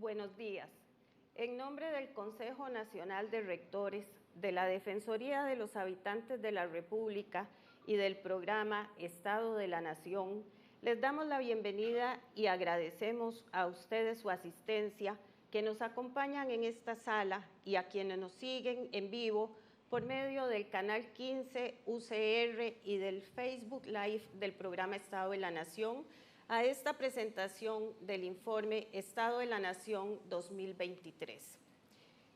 Buenos días. En nombre del Consejo Nacional de Rectores, de la Defensoría de los Habitantes de la República y del programa Estado de la Nación, les damos la bienvenida y agradecemos a ustedes su asistencia, que nos acompañan en esta sala y a quienes nos siguen en vivo por medio del canal 15 UCR y del Facebook Live del programa Estado de la Nación, a esta presentación del informe Estado de la Nación 2023.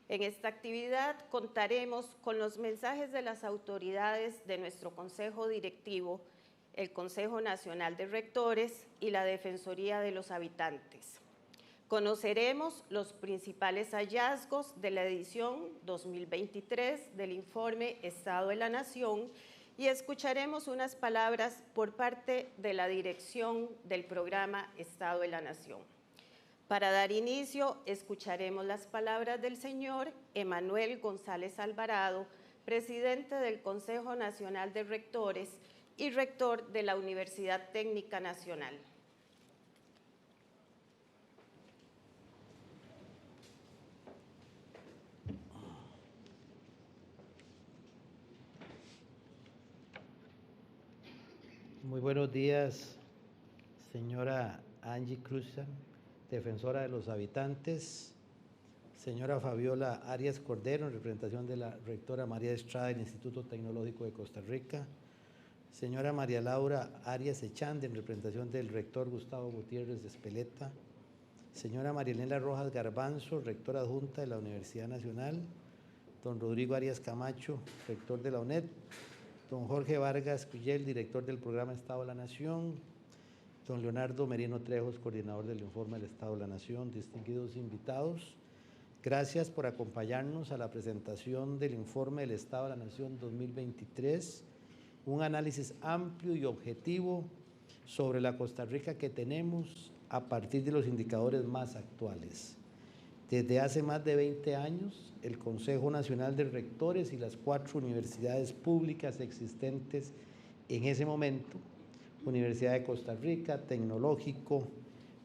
En esta actividad contaremos con los mensajes de las autoridades de nuestro Consejo Directivo, el Consejo Nacional de Rectores y la Defensoría de los Habitantes. Conoceremos los principales hallazgos de la edición 2023 del informe Estado de la Nación y escucharemos unas palabras por parte de la dirección del programa Estado de la Nación. Para dar inicio, escucharemos las palabras del señor Emanuel González Alvarado, presidente del Consejo Nacional de Rectores y rector de la Universidad Técnica Nacional. Muy buenos días, señora Angie Cruzan, defensora de los habitantes, señora Fabiola Arias Cordero, en representación de la rectora María Estrada del Instituto Tecnológico de Costa Rica, señora María Laura Arias Echande, en representación del rector Gustavo Gutiérrez de Espeleta, señora Marielena Rojas Garbanzo, rectora adjunta de la Universidad Nacional, don Rodrigo Arias Camacho, rector de la UNED, don Jorge Vargas Cuyel, director del programa Estado de la Nación, don Leonardo Merino Trejos, coordinador del informe del Estado de la Nación, distinguidos invitados, gracias por acompañarnos a la presentación del informe del Estado de la Nación 2023, un análisis amplio y objetivo sobre la Costa Rica que tenemos a partir de los indicadores más actuales. Desde hace más de 20 años, el Consejo Nacional de Rectores y las 4 universidades públicas existentes en ese momento, Universidad de Costa Rica, Tecnológico,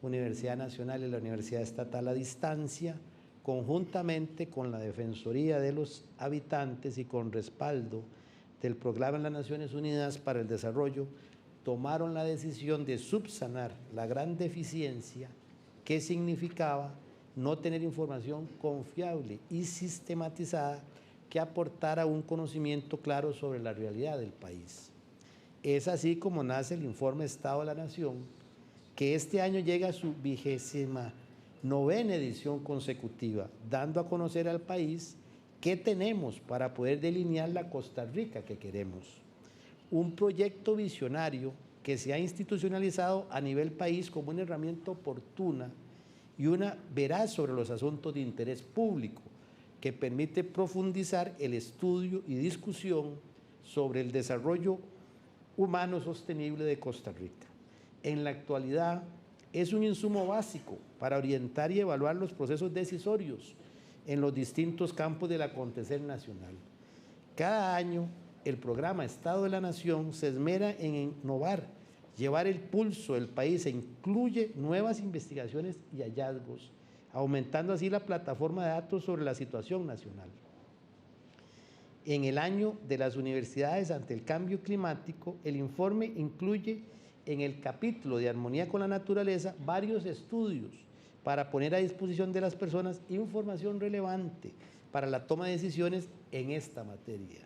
Universidad Nacional y la Universidad Estatal a Distancia, conjuntamente con la Defensoría de los Habitantes y con respaldo del Programa de las Naciones Unidas para el Desarrollo, tomaron la decisión de subsanar la gran deficiencia que significaba no tener información confiable y sistematizada que aportara un conocimiento claro sobre la realidad del país. Es así como nace el informe Estado de la Nación, que este año llega a su 29ª edición consecutiva, dando a conocer al país qué tenemos para poder delinear la Costa Rica que queremos. Un proyecto visionario que se ha institucionalizado a nivel país como una herramienta oportuna y una veraz sobre los asuntos de interés público, que permite profundizar el estudio y discusión sobre el desarrollo humano sostenible de Costa Rica. En la actualidad, es un insumo básico para orientar y evaluar los procesos decisorios en los distintos campos del acontecer nacional. Cada año, el programa Estado de la Nación se esmera en innovar, llevar el pulso del país e incluye nuevas investigaciones y hallazgos, aumentando así la plataforma de datos sobre la situación nacional. En el año de las universidades ante el cambio climático, el informe incluye en el capítulo de armonía con la naturaleza varios estudios para poner a disposición de las personas información relevante para la toma de decisiones en esta materia.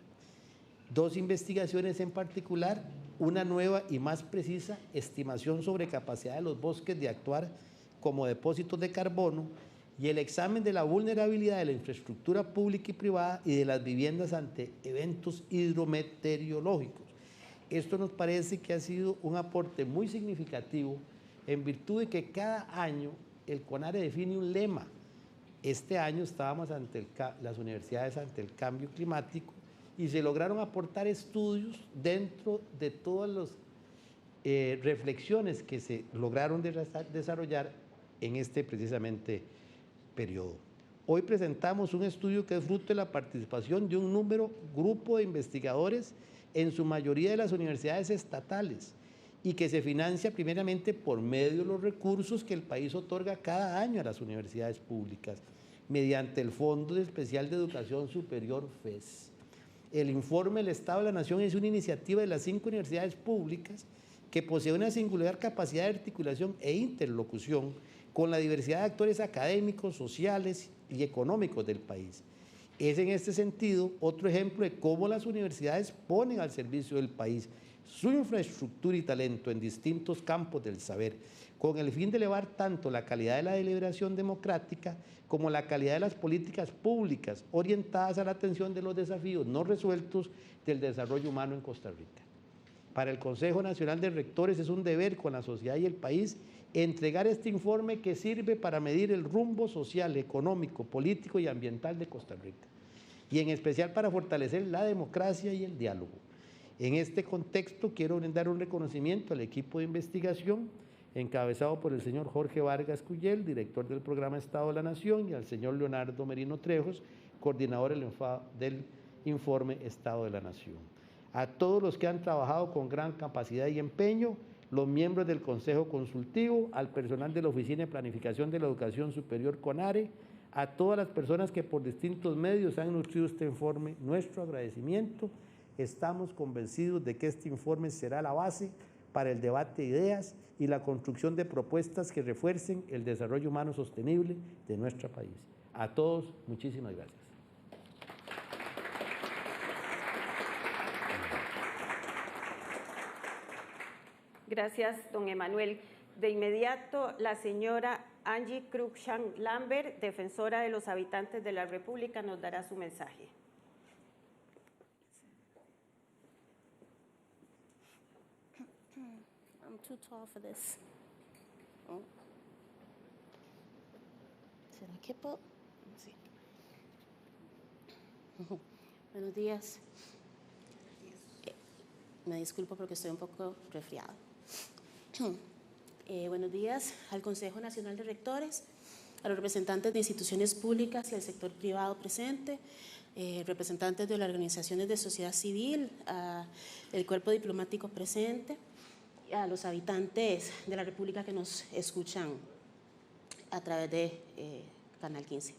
2 investigaciones en particular, una nueva y más precisa estimación sobre capacidad de los bosques de actuar como depósitos de carbono y el examen de la vulnerabilidad de la infraestructura pública y privada y de las viviendas ante eventos hidrometeorológicos. Esto nos parece que ha sido un aporte muy significativo en virtud de que cada año el CONARE define un lema. Este año estábamos ante las universidades ante el cambio climático y se lograron aportar estudios dentro de todas las reflexiones que se lograron desarrollar en este precisamente periodo. Hoy presentamos un estudio que es fruto de la participación de un grupo de investigadores, en su mayoría de las universidades estatales, y que se financia primeramente por medio de los recursos que el país otorga cada año a las universidades públicas, mediante el Fondo Especial de Educación Superior FES. El informe del Estado de la Nación es una iniciativa de las 5 universidades públicas que posee una singular capacidad de articulación e interlocución con la diversidad de actores académicos, sociales y económicos del país. Es en este sentido otro ejemplo de cómo las universidades ponen al servicio del país su infraestructura y talento en distintos campos del saber, con el fin de elevar tanto la calidad de la deliberación democrática como la calidad de las políticas públicas orientadas a la atención de los desafíos no resueltos del desarrollo humano en Costa Rica. Para el Consejo Nacional de Rectores es un deber con la sociedad y el país entregar este informe que sirve para medir el rumbo social, económico, político y ambiental de Costa Rica, y en especial para fortalecer la democracia y el diálogo. En este contexto quiero brindar un reconocimiento al equipo de investigación encabezado por el señor Jorge Vargas Cuyel, director del programa Estado de la Nación, y al señor Leonardo Merino Trejos, coordinador del informe Estado de la Nación. A todos los que han trabajado con gran capacidad y empeño, los miembros del Consejo Consultivo, al personal de la Oficina de Planificación de la Educación Superior CONARE, a todas las personas que por distintos medios han nutrido este informe, nuestro agradecimiento. Estamos convencidos de que este informe será la base para el debate de ideas y la construcción de propuestas que refuercen el desarrollo humano sostenible de nuestro país. A todos, muchísimas gracias. Gracias, don Emanuel. De inmediato, la señora Angie Cruikshank Lambert, defensora de los habitantes de la República, nos dará su mensaje. I'm too tall for this. Oh. ¿Será que puedo? Sí. Buenos días. Me disculpo porque estoy un poco resfriado. Buenos días al Consejo Nacional de Rectores, a los representantes de instituciones públicas y al sector privado presente, representantes de las organizaciones de sociedad civil, el cuerpo diplomático presente, a los habitantes de la República que nos escuchan a través de Canal 15.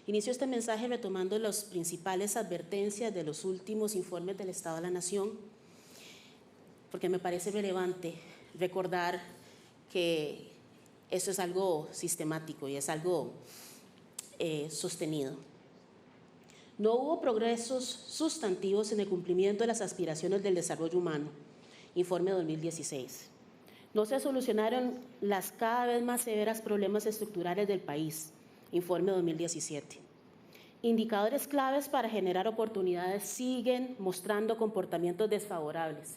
Inicio este mensaje retomando las principales advertencias de los últimos informes del Estado de la Nación, porque me parece relevante recordar que esto es algo sistemático y es algo sostenido. No hubo progresos sustantivos en el cumplimiento de las aspiraciones del desarrollo humano. Informe 2016. No se solucionaron las cada vez más severas problemas estructurales del país. Informe 2017. Indicadores claves para generar oportunidades siguen mostrando comportamientos desfavorables.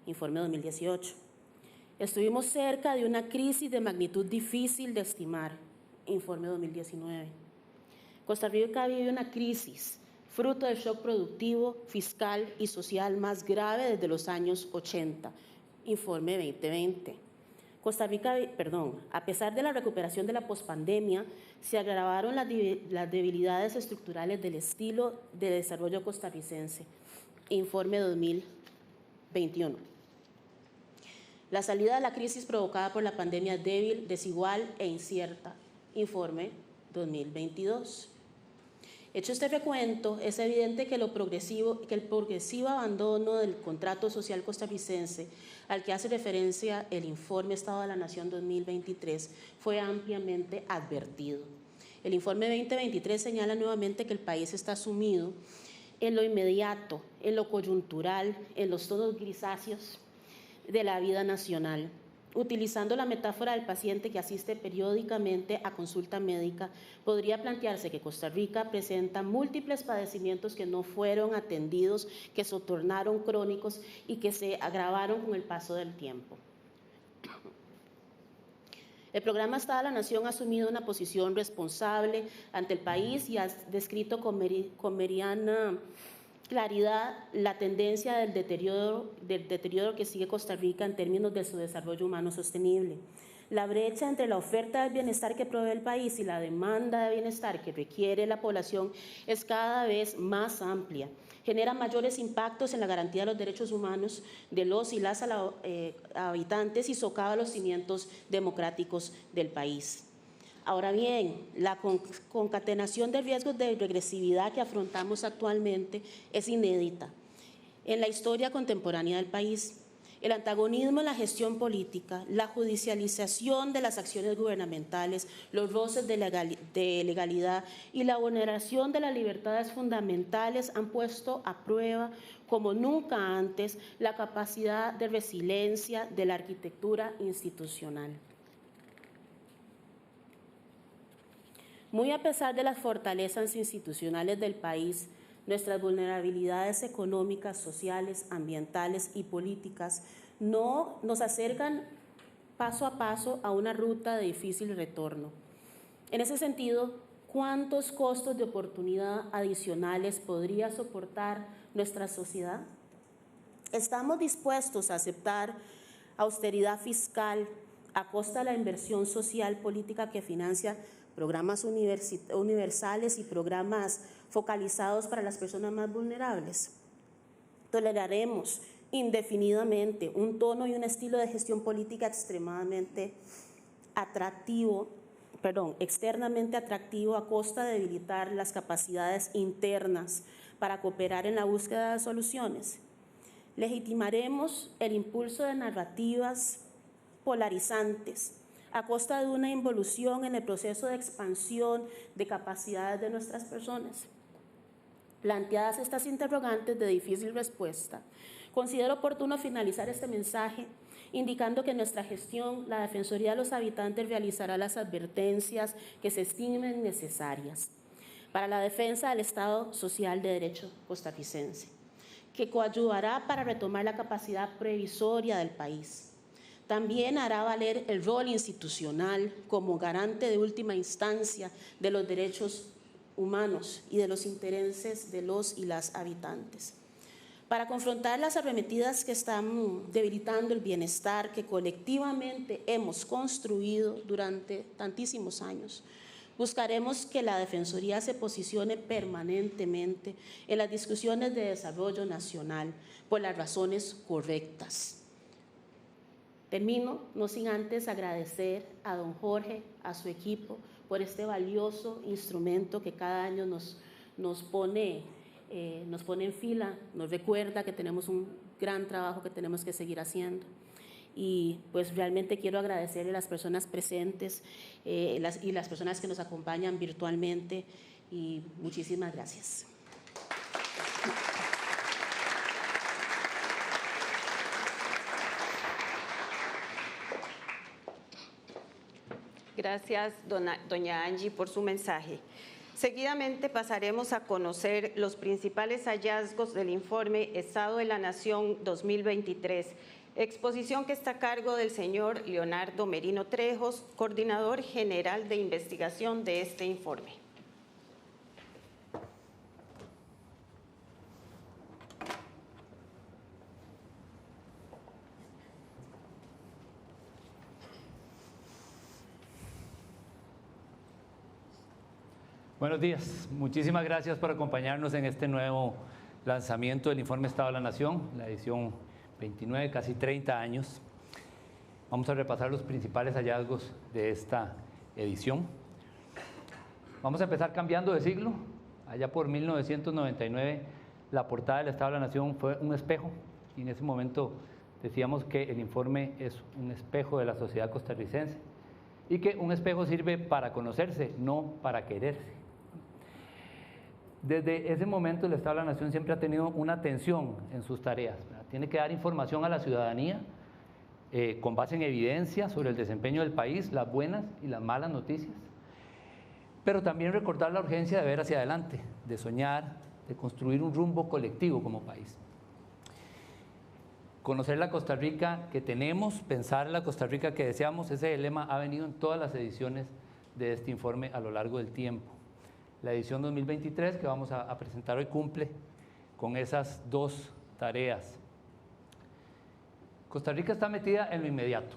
Informe 2018. Estuvimos cerca de una crisis de magnitud difícil de estimar. Informe 2019. Costa Rica vive una crisis fruto del shock productivo, fiscal y social más grave desde los años 80, informe 2020. Costa Rica, a pesar de la recuperación de la pospandemia, se agravaron las debilidades estructurales del estilo de desarrollo costarricense, informe 2021. La salida de la crisis provocada por la pandemia es débil, desigual e incierta, informe 2022. Hecho este recuento, es evidente que el progresivo abandono del contrato social costarricense al que hace referencia el informe Estado de la Nación 2023 fue ampliamente advertido. El informe 2023 señala nuevamente que el país está sumido en lo inmediato, en lo coyuntural, en los tonos grisáceos de la vida nacional. Utilizando la metáfora del paciente que asiste periódicamente a consulta médica, podría plantearse que Costa Rica presenta múltiples padecimientos que no fueron atendidos, que se tornaron crónicos y que se agravaron con el paso del tiempo. El programa Estado de la Nación ha asumido una posición responsable ante el país y ha descrito con meridiana claridad la tendencia del deterioro que sigue Costa Rica en términos de su desarrollo humano sostenible. La brecha entre la oferta del bienestar que provee el país y la demanda de bienestar que requiere la población es cada vez más amplia. Genera mayores impactos en la garantía de los derechos humanos de los y las habitantes y socava los cimientos democráticos del país. Ahora bien, la concatenación de riesgos de regresividad que afrontamos actualmente es inédita en la historia contemporánea del país. El antagonismo en la gestión política, la judicialización de las acciones gubernamentales, los roces de legalidad y la vulneración de las libertades fundamentales han puesto a prueba, como nunca antes, la capacidad de resiliencia de la arquitectura institucional. Muy a pesar de las fortalezas institucionales del país, nuestras vulnerabilidades económicas, sociales, ambientales y políticas no nos acercan paso a paso a una ruta de difícil retorno. En ese sentido, ¿cuántos costos de oportunidad adicionales podría soportar nuestra sociedad? ¿Estamos dispuestos a aceptar austeridad fiscal a costa de la inversión social política que financia programas universales y programas focalizados para las personas más vulnerables? Toleraremos indefinidamente un tono y un estilo de gestión política externamente atractivo a costa de debilitar las capacidades internas para cooperar en la búsqueda de soluciones. Legitimaremos el impulso de narrativas polarizantes a costa de una involución en el proceso de expansión de capacidades de nuestras personas. Planteadas estas interrogantes de difícil respuesta, considero oportuno finalizar este mensaje indicando que en nuestra gestión la Defensoría de los Habitantes realizará las advertencias que se estimen necesarias para la defensa del Estado Social de Derecho costarricense, que coadyuvará para retomar la capacidad previsoria del país. También hará valer el rol institucional como garante de última instancia de los derechos humanos y de los intereses de los y las habitantes. Para confrontar las arremetidas que están debilitando el bienestar que colectivamente hemos construido durante tantísimos años, buscaremos que la Defensoría se posicione permanentemente en las discusiones de desarrollo nacional por las razones correctas. Termino, no sin antes agradecer a don Jorge, a su equipo, por este valioso instrumento que cada año nos pone en fila, nos recuerda que tenemos un gran trabajo que tenemos que seguir haciendo. Y pues realmente quiero agradecerle a las personas presentes y las personas que nos acompañan virtualmente, y muchísimas gracias. Gracias, doña Angie, por su mensaje. Seguidamente pasaremos a conocer los principales hallazgos del informe Estado de la Nación 2023, exposición que está a cargo del señor Leonardo Merino Trejos, coordinador general de investigación de este informe. Buenos días, muchísimas gracias por acompañarnos en este nuevo lanzamiento del Informe Estado de la Nación, la edición 29, casi 30 años. Vamos a repasar los principales hallazgos de esta edición. Vamos a empezar cambiando de siglo. Allá por 1999, la portada del Estado de la Nación fue un espejo, y en ese momento decíamos que el informe es un espejo de la sociedad costarricense y que un espejo sirve para conocerse, no para quererse. Desde ese momento el Estado de la Nación siempre ha tenido una atención en sus tareas, ¿verdad? Tiene que dar información a la ciudadanía con base en evidencia sobre el desempeño del país, las buenas y las malas noticias, pero también recordar la urgencia de ver hacia adelante, de soñar, de construir un rumbo colectivo como país. Conocer la Costa Rica que tenemos, pensar la Costa Rica que deseamos, ese lema ha venido en todas las ediciones de este informe a lo largo del tiempo. La edición 2023 que vamos a presentar hoy cumple con esas dos tareas. Costa Rica está metida en lo inmediato,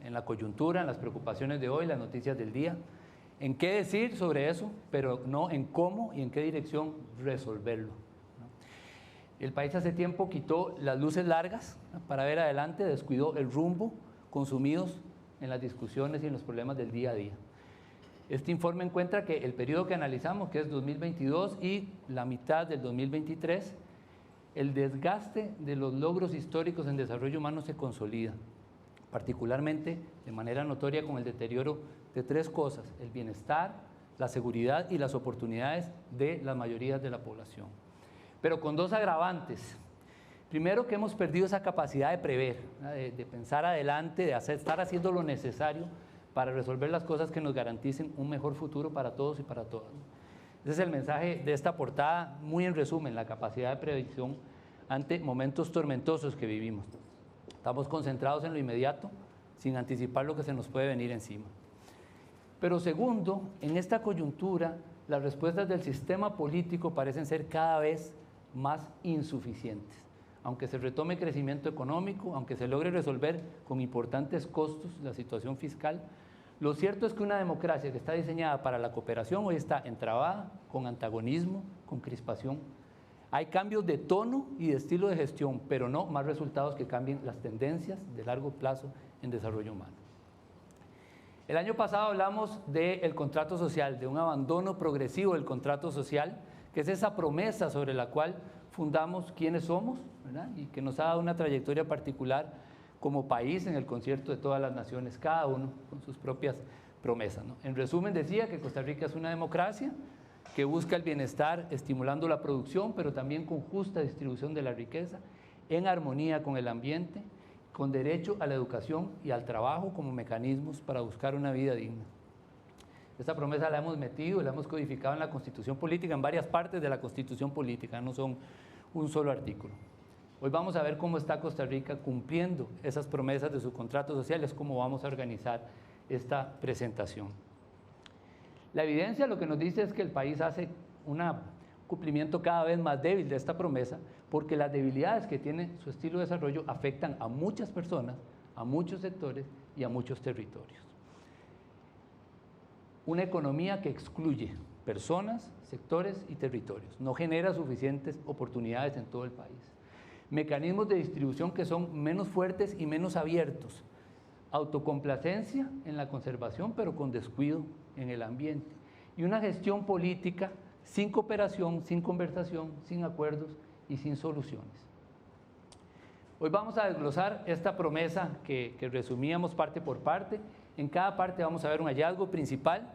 en la coyuntura, en las preocupaciones de hoy, las noticias del día, en qué decir sobre eso, pero no en cómo y en qué dirección resolverlo, ¿no? El país hace tiempo quitó las luces largas, ¿no?, para ver adelante, descuidó el rumbo, consumidos en las discusiones y en los problemas del día a día. Este informe encuentra que el periodo que analizamos, que es 2022 y la mitad del 2023, el desgaste de los logros históricos en desarrollo humano se consolida, particularmente de manera notoria con el deterioro de tres cosas: el bienestar, la seguridad y las oportunidades de las mayorías de la población. Pero con dos agravantes. Primero, que hemos perdido esa capacidad de prever, de pensar adelante, de estar haciendo lo necesario para resolver las cosas que nos garanticen un mejor futuro para todos y para todas. Ese es el mensaje de esta portada, muy en resumen, la capacidad de predicción ante momentos tormentosos que vivimos. Estamos concentrados en lo inmediato, sin anticipar lo que se nos puede venir encima. Pero segundo, en esta coyuntura, las respuestas del sistema político parecen ser cada vez más insuficientes. Aunque se retome crecimiento económico, aunque se logre resolver con importantes costos la situación fiscal, lo cierto es que una democracia que está diseñada para la cooperación hoy está entrabada, con antagonismo, con crispación. Hay cambios de tono y de estilo de gestión, pero no más resultados que cambien las tendencias de largo plazo en desarrollo humano. El año pasado hablamos del contrato social, de un abandono progresivo del contrato social, que es esa promesa sobre la cual fundamos quiénes somos, ¿verdad?, y que nos ha dado una trayectoria particular como país en el concierto de todas las naciones, cada uno con sus propias promesas, ¿no? En resumen, decía que Costa Rica es una democracia que busca el bienestar estimulando la producción, pero también con justa distribución de la riqueza, en armonía con el ambiente, con derecho a la educación y al trabajo como mecanismos para buscar una vida digna. Esta promesa la hemos metido, la hemos codificado en la Constitución Política, en varias partes de la Constitución Política, no son un solo artículo. Hoy vamos a ver cómo está Costa Rica cumpliendo esas promesas de su contrato social, es cómo vamos a organizar esta presentación. La evidencia lo que nos dice es que el país hace un cumplimiento cada vez más débil de esta promesa, porque las debilidades que tiene su estilo de desarrollo afectan a muchas personas, a muchos sectores y a muchos territorios. Una economía que excluye personas, sectores y territorios, no genera suficientes oportunidades en todo el país. Mecanismos de distribución que son menos fuertes y menos abiertos, autocomplacencia en la conservación pero con descuido en el ambiente, y una gestión política sin cooperación, sin conversación, sin acuerdos y sin soluciones. Hoy vamos a desglosar esta promesa que resumíamos parte por parte. En cada parte vamos a ver un hallazgo principal,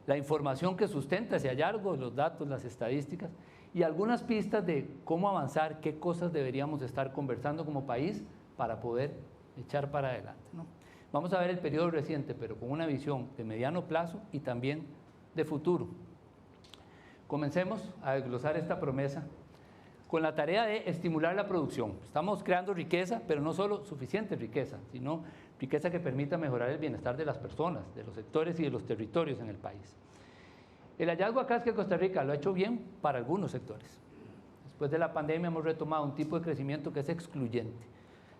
la información que sustenta ese hallazgo, los datos, las estadísticas y algunas pistas de cómo avanzar, qué cosas deberíamos estar conversando como país para poder echar para adelante, ¿no? Vamos a ver el periodo reciente, pero con una visión de mediano plazo y también de futuro. Comencemos a desglosar esta promesa con la tarea de estimular la producción. Estamos creando riqueza, pero no solo suficiente riqueza, sino riqueza que permita mejorar el bienestar de las personas, de los sectores y de los territorios en el país. El hallazgo acá es que Costa Rica lo ha hecho bien para algunos sectores. Después de la pandemia hemos retomado un tipo de crecimiento que es excluyente.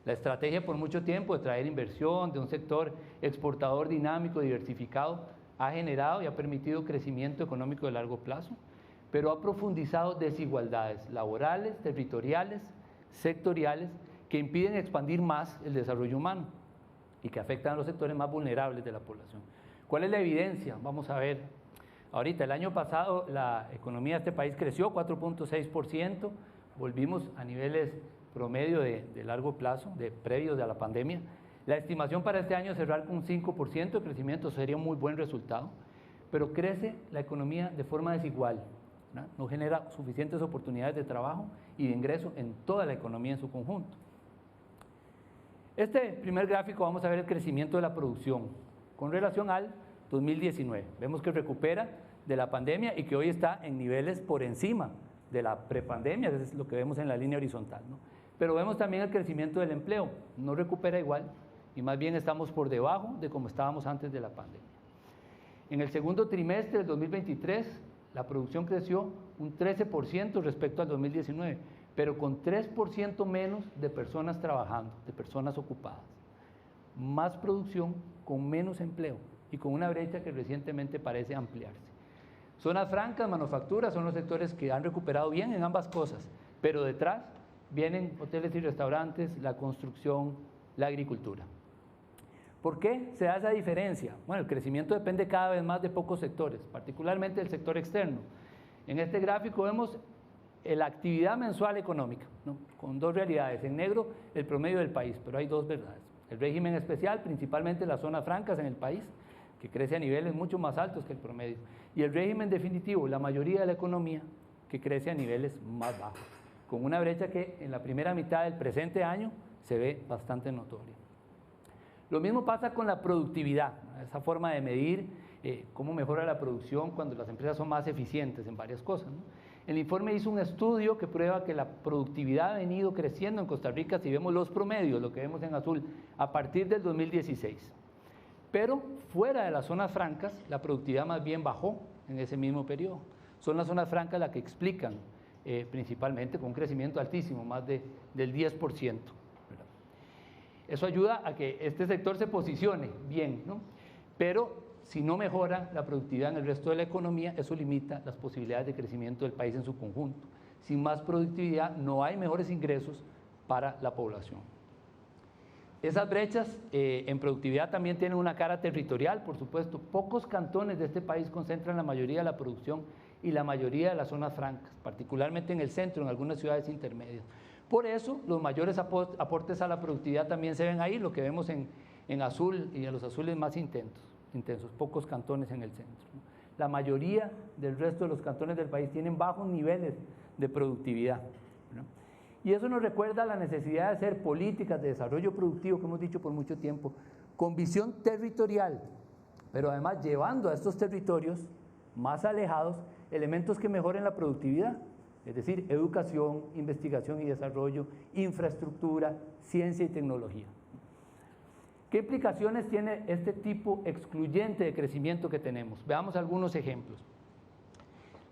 La estrategia por mucho tiempo de traer inversión de un sector exportador dinámico, diversificado, ha generado y ha permitido crecimiento económico de largo plazo, pero ha profundizado desigualdades laborales, territoriales, sectoriales, que impiden expandir más el desarrollo humano y que afectan a los sectores más vulnerables de la población. ¿Cuál es la evidencia? Vamos a ver. Ahorita, el año pasado, la economía de este país creció 4.6%, volvimos a niveles promedio de largo plazo, previos a la pandemia. La estimación para este año es cerrar con un 5% de crecimiento, sería un muy buen resultado, pero crece la economía de forma desigual, ¿no? No genera suficientes oportunidades de trabajo y de ingreso en toda la economía en su conjunto. Este primer gráfico vamos a ver el crecimiento de la producción con relación al 2019. Vemos que recupera de la pandemia y que hoy está en niveles por encima de la prepandemia, eso es lo que vemos en la línea horizontal, ¿no? Pero vemos también el crecimiento del empleo, no recupera igual y más bien estamos por debajo de como estábamos antes de la pandemia. En el segundo trimestre del 2023, la producción creció un 13% respecto al 2019, pero con 3% menos de personas trabajando, de personas ocupadas. más producción con menos empleo y con una brecha que recientemente parece ampliarse. Zonas francas, manufacturas son los sectores que han recuperado bien en ambas cosas, pero detrás vienen hoteles y restaurantes, la construcción, la agricultura. ¿Por qué se da esa diferencia? Bueno, el crecimiento depende cada vez más de pocos sectores, particularmente del sector externo. En este gráfico vemos la actividad mensual económica, ¿no? Con dos realidades. En negro, el promedio del país, pero hay dos verdades. El régimen especial, principalmente las zonas francas en el país, que crece a niveles mucho más altos que el promedio. Y el régimen definitivo, la mayoría de la economía, que crece a niveles más bajos, con una brecha que en la primera mitad del presente año se ve bastante notoria. Lo mismo pasa con la productividad, esa forma de medir cómo mejora la producción cuando las empresas son más eficientes en varias cosas, ¿no? El informe hizo un estudio que prueba que la productividad ha venido creciendo en Costa Rica, si vemos los promedios, lo que vemos en azul, a partir del 2016. Pero fuera de las zonas francas, la productividad más bien bajó en ese mismo periodo. Son las zonas francas las que explican principalmente con un crecimiento altísimo, más del 10%. ¿verdad? Eso ayuda a que este sector se posicione bien, ¿no? Pero si no mejora la productividad en el resto de la economía, eso limita las posibilidades de crecimiento del país en su conjunto. Sin más productividad no hay mejores ingresos para la población. Esas brechas en productividad también tienen una cara territorial, por supuesto. Pocos cantones de este país concentran la mayoría de la producción y la mayoría de las zonas francas, particularmente en el centro, en algunas ciudades intermedias. Por eso, los mayores aportes a la productividad también se ven ahí, lo que vemos en azul y en los azules más intensos, pocos cantones en el centro. La mayoría del resto de los cantones del país tienen bajos niveles de productividad, ¿no? Y eso nos recuerda la necesidad de hacer políticas de desarrollo productivo, que hemos dicho por mucho tiempo, con visión territorial, pero además llevando a estos territorios más alejados elementos que mejoren la productividad, es decir, educación, investigación y desarrollo, infraestructura, ciencia y tecnología. ¿Qué implicaciones tiene este tipo excluyente de crecimiento que tenemos? Veamos algunos ejemplos.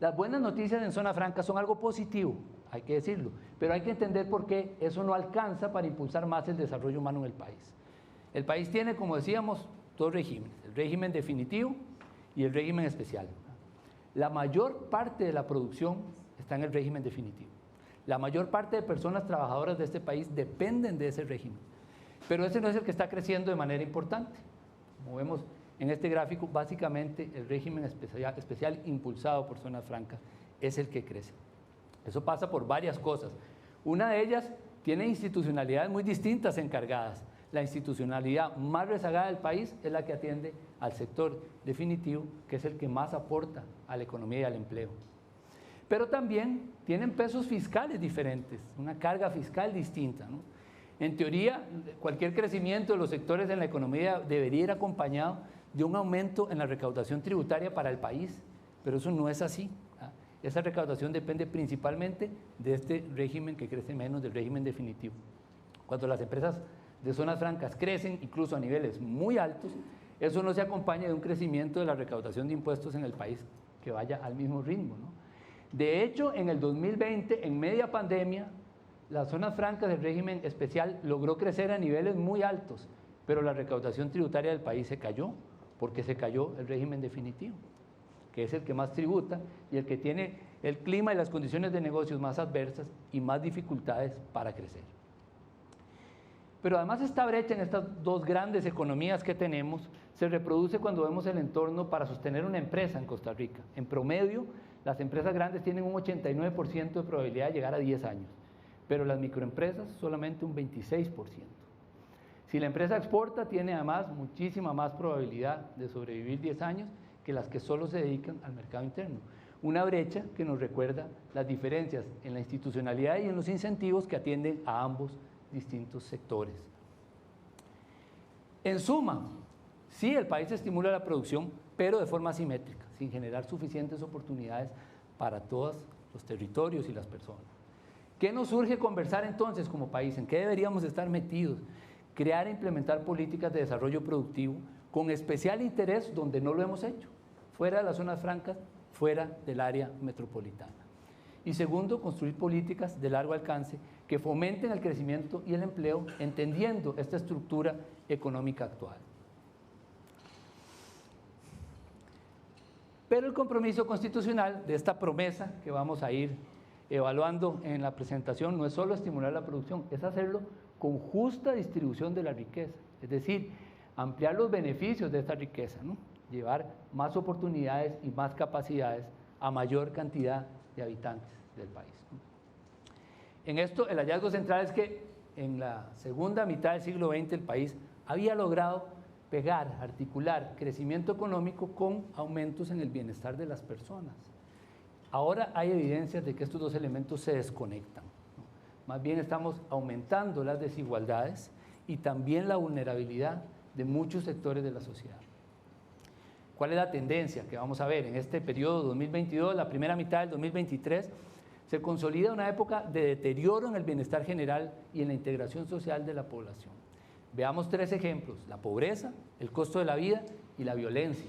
Las buenas noticias en zona franca son algo positivo, hay que decirlo, pero hay que entender por qué eso no alcanza para impulsar más el desarrollo humano en el país. El país tiene, como decíamos, dos regímenes, el régimen definitivo y el régimen especial. La mayor parte de la producción está en el régimen definitivo. La mayor parte de personas trabajadoras de este país dependen de ese régimen. Pero ese no es el que está creciendo de manera importante. Como vemos en este gráfico, básicamente el régimen especial impulsado por zonas francas es el que crece. Eso pasa por varias cosas. Una de ellas tiene institucionalidades muy distintas encargadas. La institucionalidad más rezagada del país es la que atiende al sector definitivo, que es el que más aporta a la economía y al empleo. Pero también tienen pesos fiscales diferentes, una carga fiscal distinta, ¿no? En teoría, cualquier crecimiento de los sectores en la economía debería ir acompañado de un aumento en la recaudación tributaria para el país, pero eso no es así. Esa recaudación depende principalmente de este régimen que crece menos, del régimen definitivo. Cuando las empresas de zonas francas crecen, incluso a niveles muy altos, eso no se acompaña de un crecimiento de la recaudación de impuestos en el país que vaya al mismo ritmo, ¿no? De hecho, en el 2020, en media pandemia, las zonas francas del régimen especial logró crecer a niveles muy altos, pero la recaudación tributaria del país se cayó, porque se cayó el régimen definitivo, que es el que más tributa y el que tiene el clima y las condiciones de negocios más adversas y más dificultades para crecer. Pero además esta brecha en estas dos grandes economías que tenemos se reproduce cuando vemos el entorno para sostener una empresa en Costa Rica. En promedio, las empresas grandes tienen un 89% de probabilidad de llegar a 10 años, pero las microempresas solamente un 26%. Si la empresa exporta, tiene además muchísima más probabilidad de sobrevivir 10 años que las que solo se dedican al mercado interno. Una brecha que nos recuerda las diferencias en la institucionalidad y en los incentivos que atienden a ambos distintos sectores. En suma, sí, el país estimula la producción, pero de forma asimétrica, sin generar suficientes oportunidades para todos los territorios y las personas. ¿Qué nos urge conversar entonces como país? ¿En qué deberíamos estar metidos? Crear e implementar políticas de desarrollo productivo con especial interés donde no lo hemos hecho, fuera de las zonas francas, fuera del área metropolitana. Y segundo, construir políticas de largo alcance que fomenten el crecimiento y el empleo, entendiendo esta estructura económica actual. Pero el compromiso constitucional de esta promesa que vamos a ir evaluando en la presentación no es solo estimular la producción, es hacerlo con justa distribución de la riqueza, es decir, ampliar los beneficios de esta riqueza, ¿no? Llevar más oportunidades y más capacidades a mayor cantidad de habitantes del país, ¿no? En esto, el hallazgo central es que en la segunda mitad del siglo XX el país había logrado pegar, articular crecimiento económico con aumentos en el bienestar de las personas. Ahora hay evidencias de que estos dos elementos se desconectan, ¿no? Más bien estamos aumentando las desigualdades y también la vulnerabilidad de muchos sectores de la sociedad. ¿Cuál es la tendencia que vamos a ver en este periodo 2022, la primera mitad del 2023? Se consolida una época de deterioro en el bienestar general y en la integración social de la población. Veamos tres ejemplos: la pobreza, el costo de la vida y la violencia.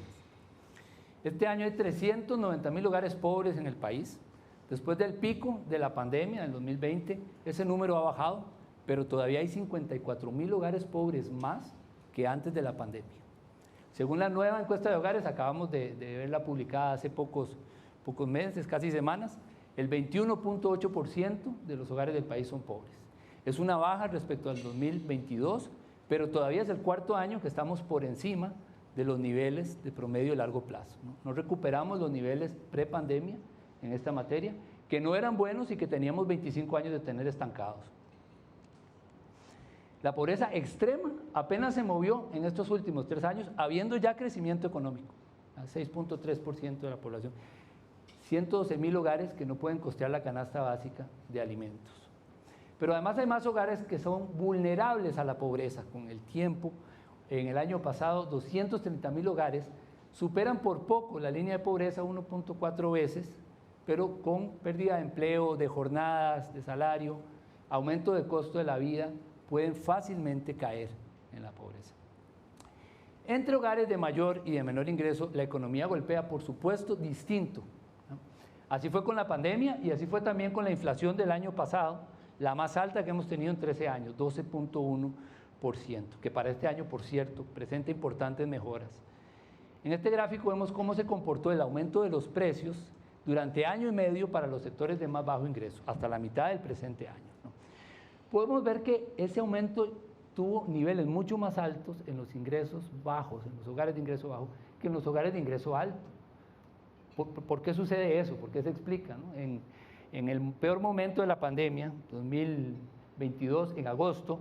Este año hay 390,000 hogares pobres en el país. Después del pico de la pandemia del 2020, ese número ha bajado, pero todavía hay 54,000 hogares pobres más que antes de la pandemia. Según la nueva encuesta de hogares, acabamos de verla publicada hace pocos meses, casi semanas, el 21.8% de los hogares del país son pobres. Es una baja respecto al 2022, pero todavía es el cuarto año que estamos por encima de los niveles de promedio de largo plazo, ¿no? No recuperamos los niveles prepandemia en esta materia, que no eran buenos y que teníamos 25 años de tener estancados. La pobreza extrema apenas se movió en estos últimos 3 años, habiendo ya crecimiento económico, 6.3% de la población. 112,000 hogares que no pueden costear la canasta básica de alimentos. Pero además hay más hogares que son vulnerables a la pobreza. Con el tiempo, en el año pasado, 230,000 hogares superan por poco la línea de pobreza 1.4 veces, pero con pérdida de empleo, de jornadas, de salario, aumento de costo de la vida, pueden fácilmente caer en la pobreza. Entre hogares de mayor y de menor ingreso, la economía golpea, por supuesto, distinto, ¿no? Así fue con la pandemia y así fue también con la inflación del año pasado, la más alta que hemos tenido en 13 años, 12.1%, que para este año, por cierto, presenta importantes mejoras. En este gráfico vemos cómo se comportó el aumento de los precios durante año y medio para los sectores de más bajo ingreso, hasta la mitad del presente año, ¿no? Podemos ver que ese aumento tuvo niveles mucho más altos en los ingresos bajos, en los hogares de ingreso bajo, que en los hogares de ingreso alto. ¿Por qué sucede eso? ¿Por qué se explica, ¿no? En el peor momento de la pandemia, 2022, en agosto,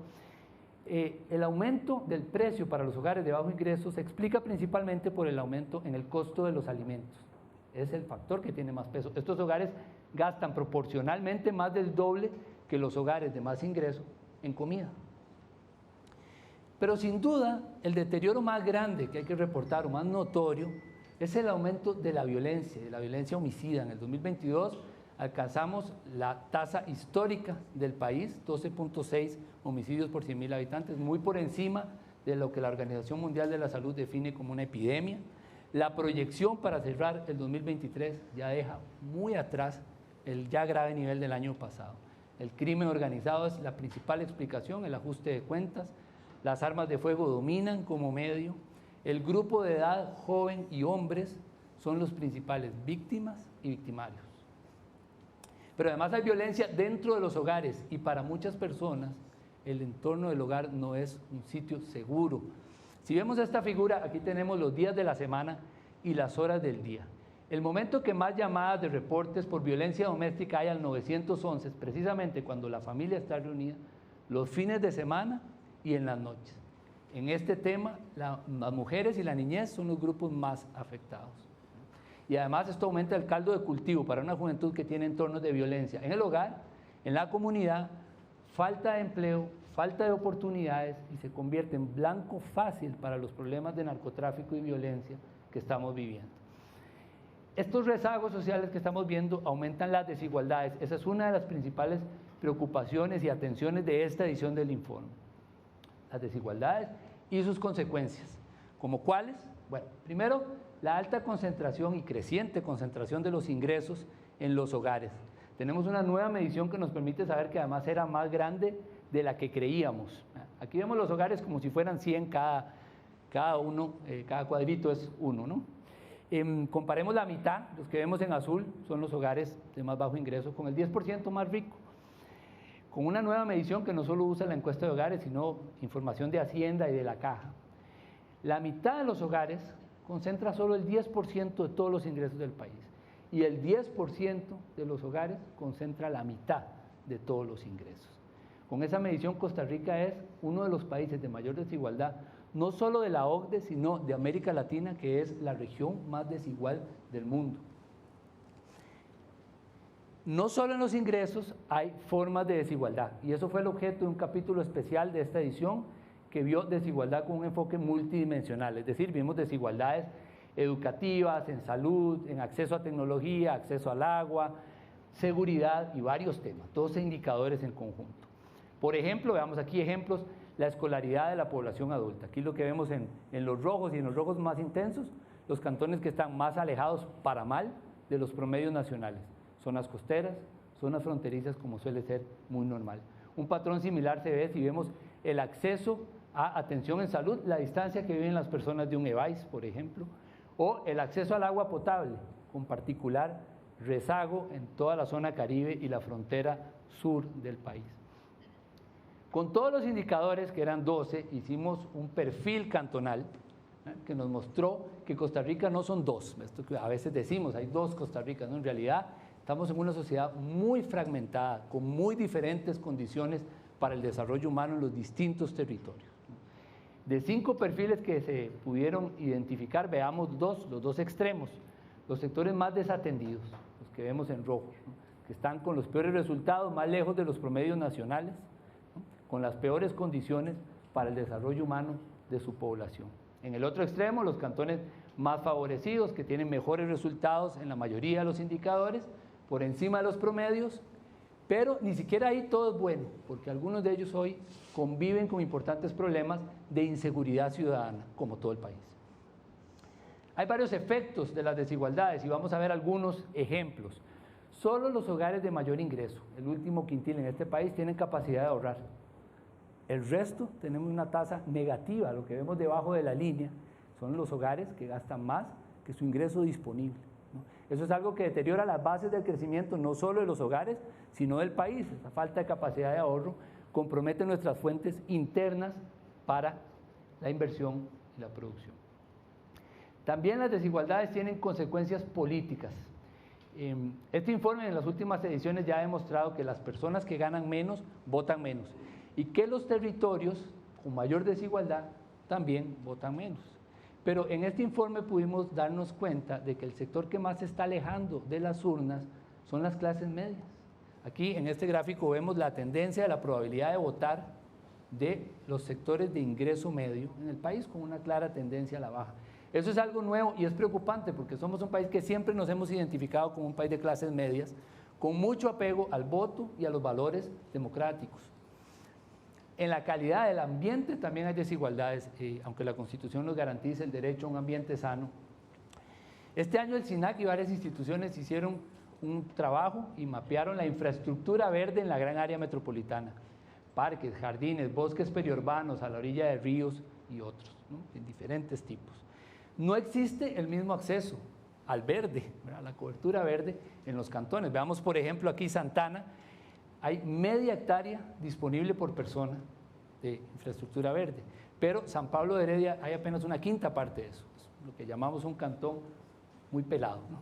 el aumento del precio para los hogares de bajo ingreso se explica principalmente por el aumento en el costo de los alimentos. Es el factor que tiene más peso. Estos hogares gastan proporcionalmente más del doble que los hogares de más ingreso en comida. Pero sin duda, el deterioro más grande que hay que reportar, o más notorio, es el aumento de la violencia homicida. En el 2022 alcanzamos la tasa histórica del país, 12.6 homicidios por 100,000 habitantes, muy por encima de lo que la Organización Mundial de la Salud define como una epidemia. La proyección para cerrar el 2023 ya deja muy atrás el ya grave nivel del año pasado. El crimen organizado es la principal explicación, el ajuste de cuentas, las armas de fuego dominan como medio, el grupo de edad joven y hombres son los principales víctimas y victimarios. Pero además hay violencia dentro de los hogares y para muchas personas el entorno del hogar no es un sitio seguro. Si vemos esta figura, aquí tenemos los días de la semana y las horas del día. El momento que más llamadas de reportes por violencia doméstica hay al 911 es precisamente cuando la familia está reunida, los fines de semana y en las noches. En este tema, las mujeres y la niñez son los grupos más afectados. Y además esto aumenta el caldo de cultivo para una juventud que tiene entornos de violencia en el hogar, en la comunidad, falta de empleo, falta de oportunidades y se convierte en blanco fácil para los problemas de narcotráfico y violencia que estamos viviendo. Estos rezagos sociales que estamos viendo aumentan las desigualdades. Esa es una de las principales preocupaciones y atenciones de esta edición del informe. Las desigualdades y sus consecuencias. ¿Como cuáles? Bueno, primero, la alta concentración y creciente concentración de los ingresos en los hogares. Tenemos una nueva medición que nos permite saber que además era más grande de la que creíamos. Aquí vemos los hogares como si fueran 100 cada uno, cada cuadrito es uno, ¿no? Comparemos la mitad, los que vemos en azul son los hogares de más bajo ingreso, con el 10% más rico. Con una nueva medición que no solo usa la encuesta de hogares, sino información de Hacienda y de la Caja. La mitad de los hogares concentra solo el 10% de todos los ingresos del país. Y el 10% de los hogares concentra la mitad de todos los ingresos. Con esa medición, Costa Rica es uno de los países de mayor desigualdad, no solo de la OCDE, sino de América Latina, que es la región más desigual del mundo. No solo en los ingresos hay formas de desigualdad, y eso fue el objeto de un capítulo especial de esta edición que vio desigualdad con un enfoque multidimensional, es decir, vimos desigualdades educativas, en salud, en acceso a tecnología, acceso al agua, seguridad y varios temas, todos indicadores en conjunto. Por ejemplo, veamos aquí ejemplos, la escolaridad de la población adulta. Aquí lo que vemos en los rojos y en los rojos más intensos, los cantones que están más alejados para mal de los promedios nacionales. Zonas costeras, zonas fronterizas, como suele ser muy normal. Un patrón similar se ve si vemos el acceso a atención en salud, la distancia que viven las personas de un EVAIS, por ejemplo, o el acceso al agua potable, con particular rezago en toda la zona Caribe y la frontera sur del país. Con todos los indicadores, que eran 12, hicimos un perfil cantonal que nos mostró que Costa Rica no son dos. Esto que a veces decimos, hay dos Costa Ricas, ¿no? En realidad estamos en una sociedad muy fragmentada, con muy diferentes condiciones para el desarrollo humano en los distintos territorios. De 5 perfiles que se pudieron identificar, veamos los dos extremos, los sectores más desatendidos, los que vemos en rojo, ¿no? Que están con los peores resultados, más lejos de los promedios nacionales, ¿no? Con las peores condiciones para el desarrollo humano de su población. En el otro extremo, los cantones más favorecidos, que tienen mejores resultados en la mayoría de los indicadores, por encima de los promedios, pero ni siquiera ahí todo es bueno, porque algunos de ellos hoy conviven con importantes problemas de inseguridad ciudadana, como todo el país. Hay varios efectos de las desigualdades y vamos a ver algunos ejemplos. Solo los hogares de mayor ingreso, el último quintil en este país, tienen capacidad de ahorrar. El resto tenemos una tasa negativa, lo que vemos debajo de la línea son los hogares que gastan más que su ingreso disponible, ¿no? Eso es algo que deteriora las bases del crecimiento no solo de los hogares, sino del país. Esta falta de capacidad de ahorro compromete nuestras fuentes internas para la inversión y la producción. También las desigualdades tienen consecuencias políticas. Este informe en las últimas ediciones ya ha demostrado que las personas que ganan menos votan menos y que los territorios con mayor desigualdad también votan menos. Pero en este informe pudimos darnos cuenta de que el sector que más se está alejando de las urnas son las clases medias. Aquí en este gráfico vemos la tendencia de la probabilidad de votar de los sectores de ingreso medio en el país, con una clara tendencia a la baja. Eso es algo nuevo y es preocupante porque somos un país que siempre nos hemos identificado como un país de clases medias, con mucho apego al voto y a los valores democráticos. En la calidad del ambiente también hay desigualdades, aunque la Constitución nos garantiza el derecho a un ambiente sano. Este año el SINAC y varias instituciones hicieron un trabajo y mapearon la infraestructura verde en la gran área metropolitana. Parques, jardines, bosques periurbanos a la orilla de ríos y otros, ¿no? En diferentes tipos. No existe el mismo acceso al verde, a la cobertura verde en los cantones. Veamos, por ejemplo, aquí Santana, hay media hectárea disponible por persona de infraestructura verde, pero San Pablo de Heredia hay apenas una quinta parte de eso, lo que llamamos un cantón muy pelado, ¿no?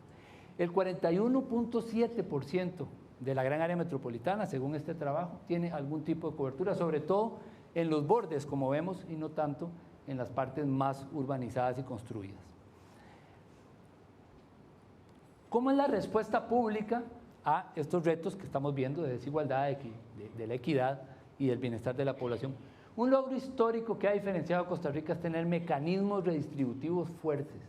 El 41.7% de la gran área metropolitana, según este trabajo, tiene algún tipo de cobertura, sobre todo en los bordes, como vemos, y no tanto en las partes más urbanizadas y construidas. ¿Cómo es la respuesta pública a estos retos que estamos viendo de desigualdad, de la equidad y del bienestar de la población? Un logro histórico que ha diferenciado a Costa Rica es tener mecanismos redistributivos fuertes: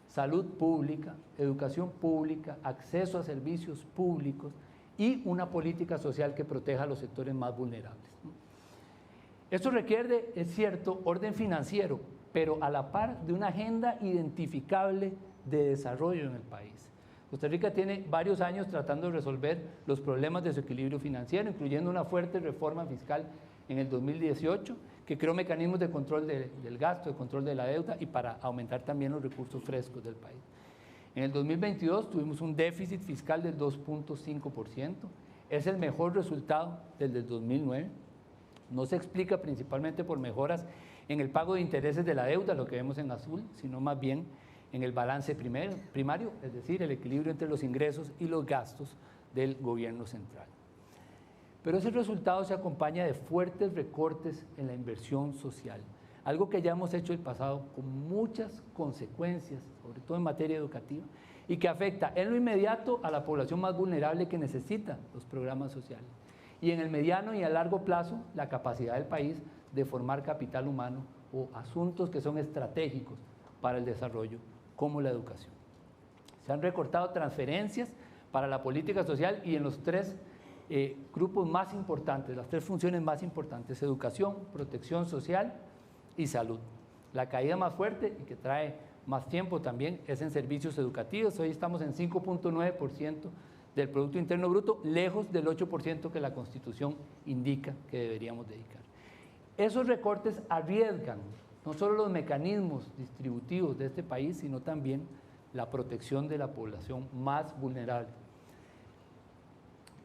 salud pública, educación pública, acceso a servicios públicos y una política social que proteja a los sectores más vulnerables. Esto requiere, es cierto, orden financiero, pero a la par de una agenda identificable de desarrollo en el país. Costa Rica tiene varios años tratando de resolver los problemas de su equilibrio financiero, incluyendo una fuerte reforma fiscal en el 2018, que creó mecanismos de control del gasto, de control de la deuda y para aumentar también los recursos frescos del país. En el 2022 tuvimos un déficit fiscal del 2.5%, es el mejor resultado desde el 2009. No se explica principalmente por mejoras en el pago de intereses de la deuda, lo que vemos en azul, sino más bien en el balance primario, es decir, el equilibrio entre los ingresos y los gastos del gobierno central. Pero ese resultado se acompaña de fuertes recortes en la inversión social, algo que ya hemos hecho en el pasado con muchas consecuencias, sobre todo en materia educativa, y que afecta en lo inmediato a la población más vulnerable que necesita los programas sociales, y en el mediano y a largo plazo la capacidad del país de formar capital humano o asuntos que son estratégicos para el desarrollo, como la educación. Se han recortado transferencias para la política social y en los tres grupos más importantes, las tres funciones más importantes: educación, protección social y salud. La caída más fuerte y que trae más tiempo también es en servicios educativos. Hoy estamos en 5.9% del Producto Interno Bruto, lejos del 8% que la Constitución indica que deberíamos dedicar. Esos recortes arriesgan no solo los mecanismos distributivos de este país, sino también la protección de la población más vulnerable.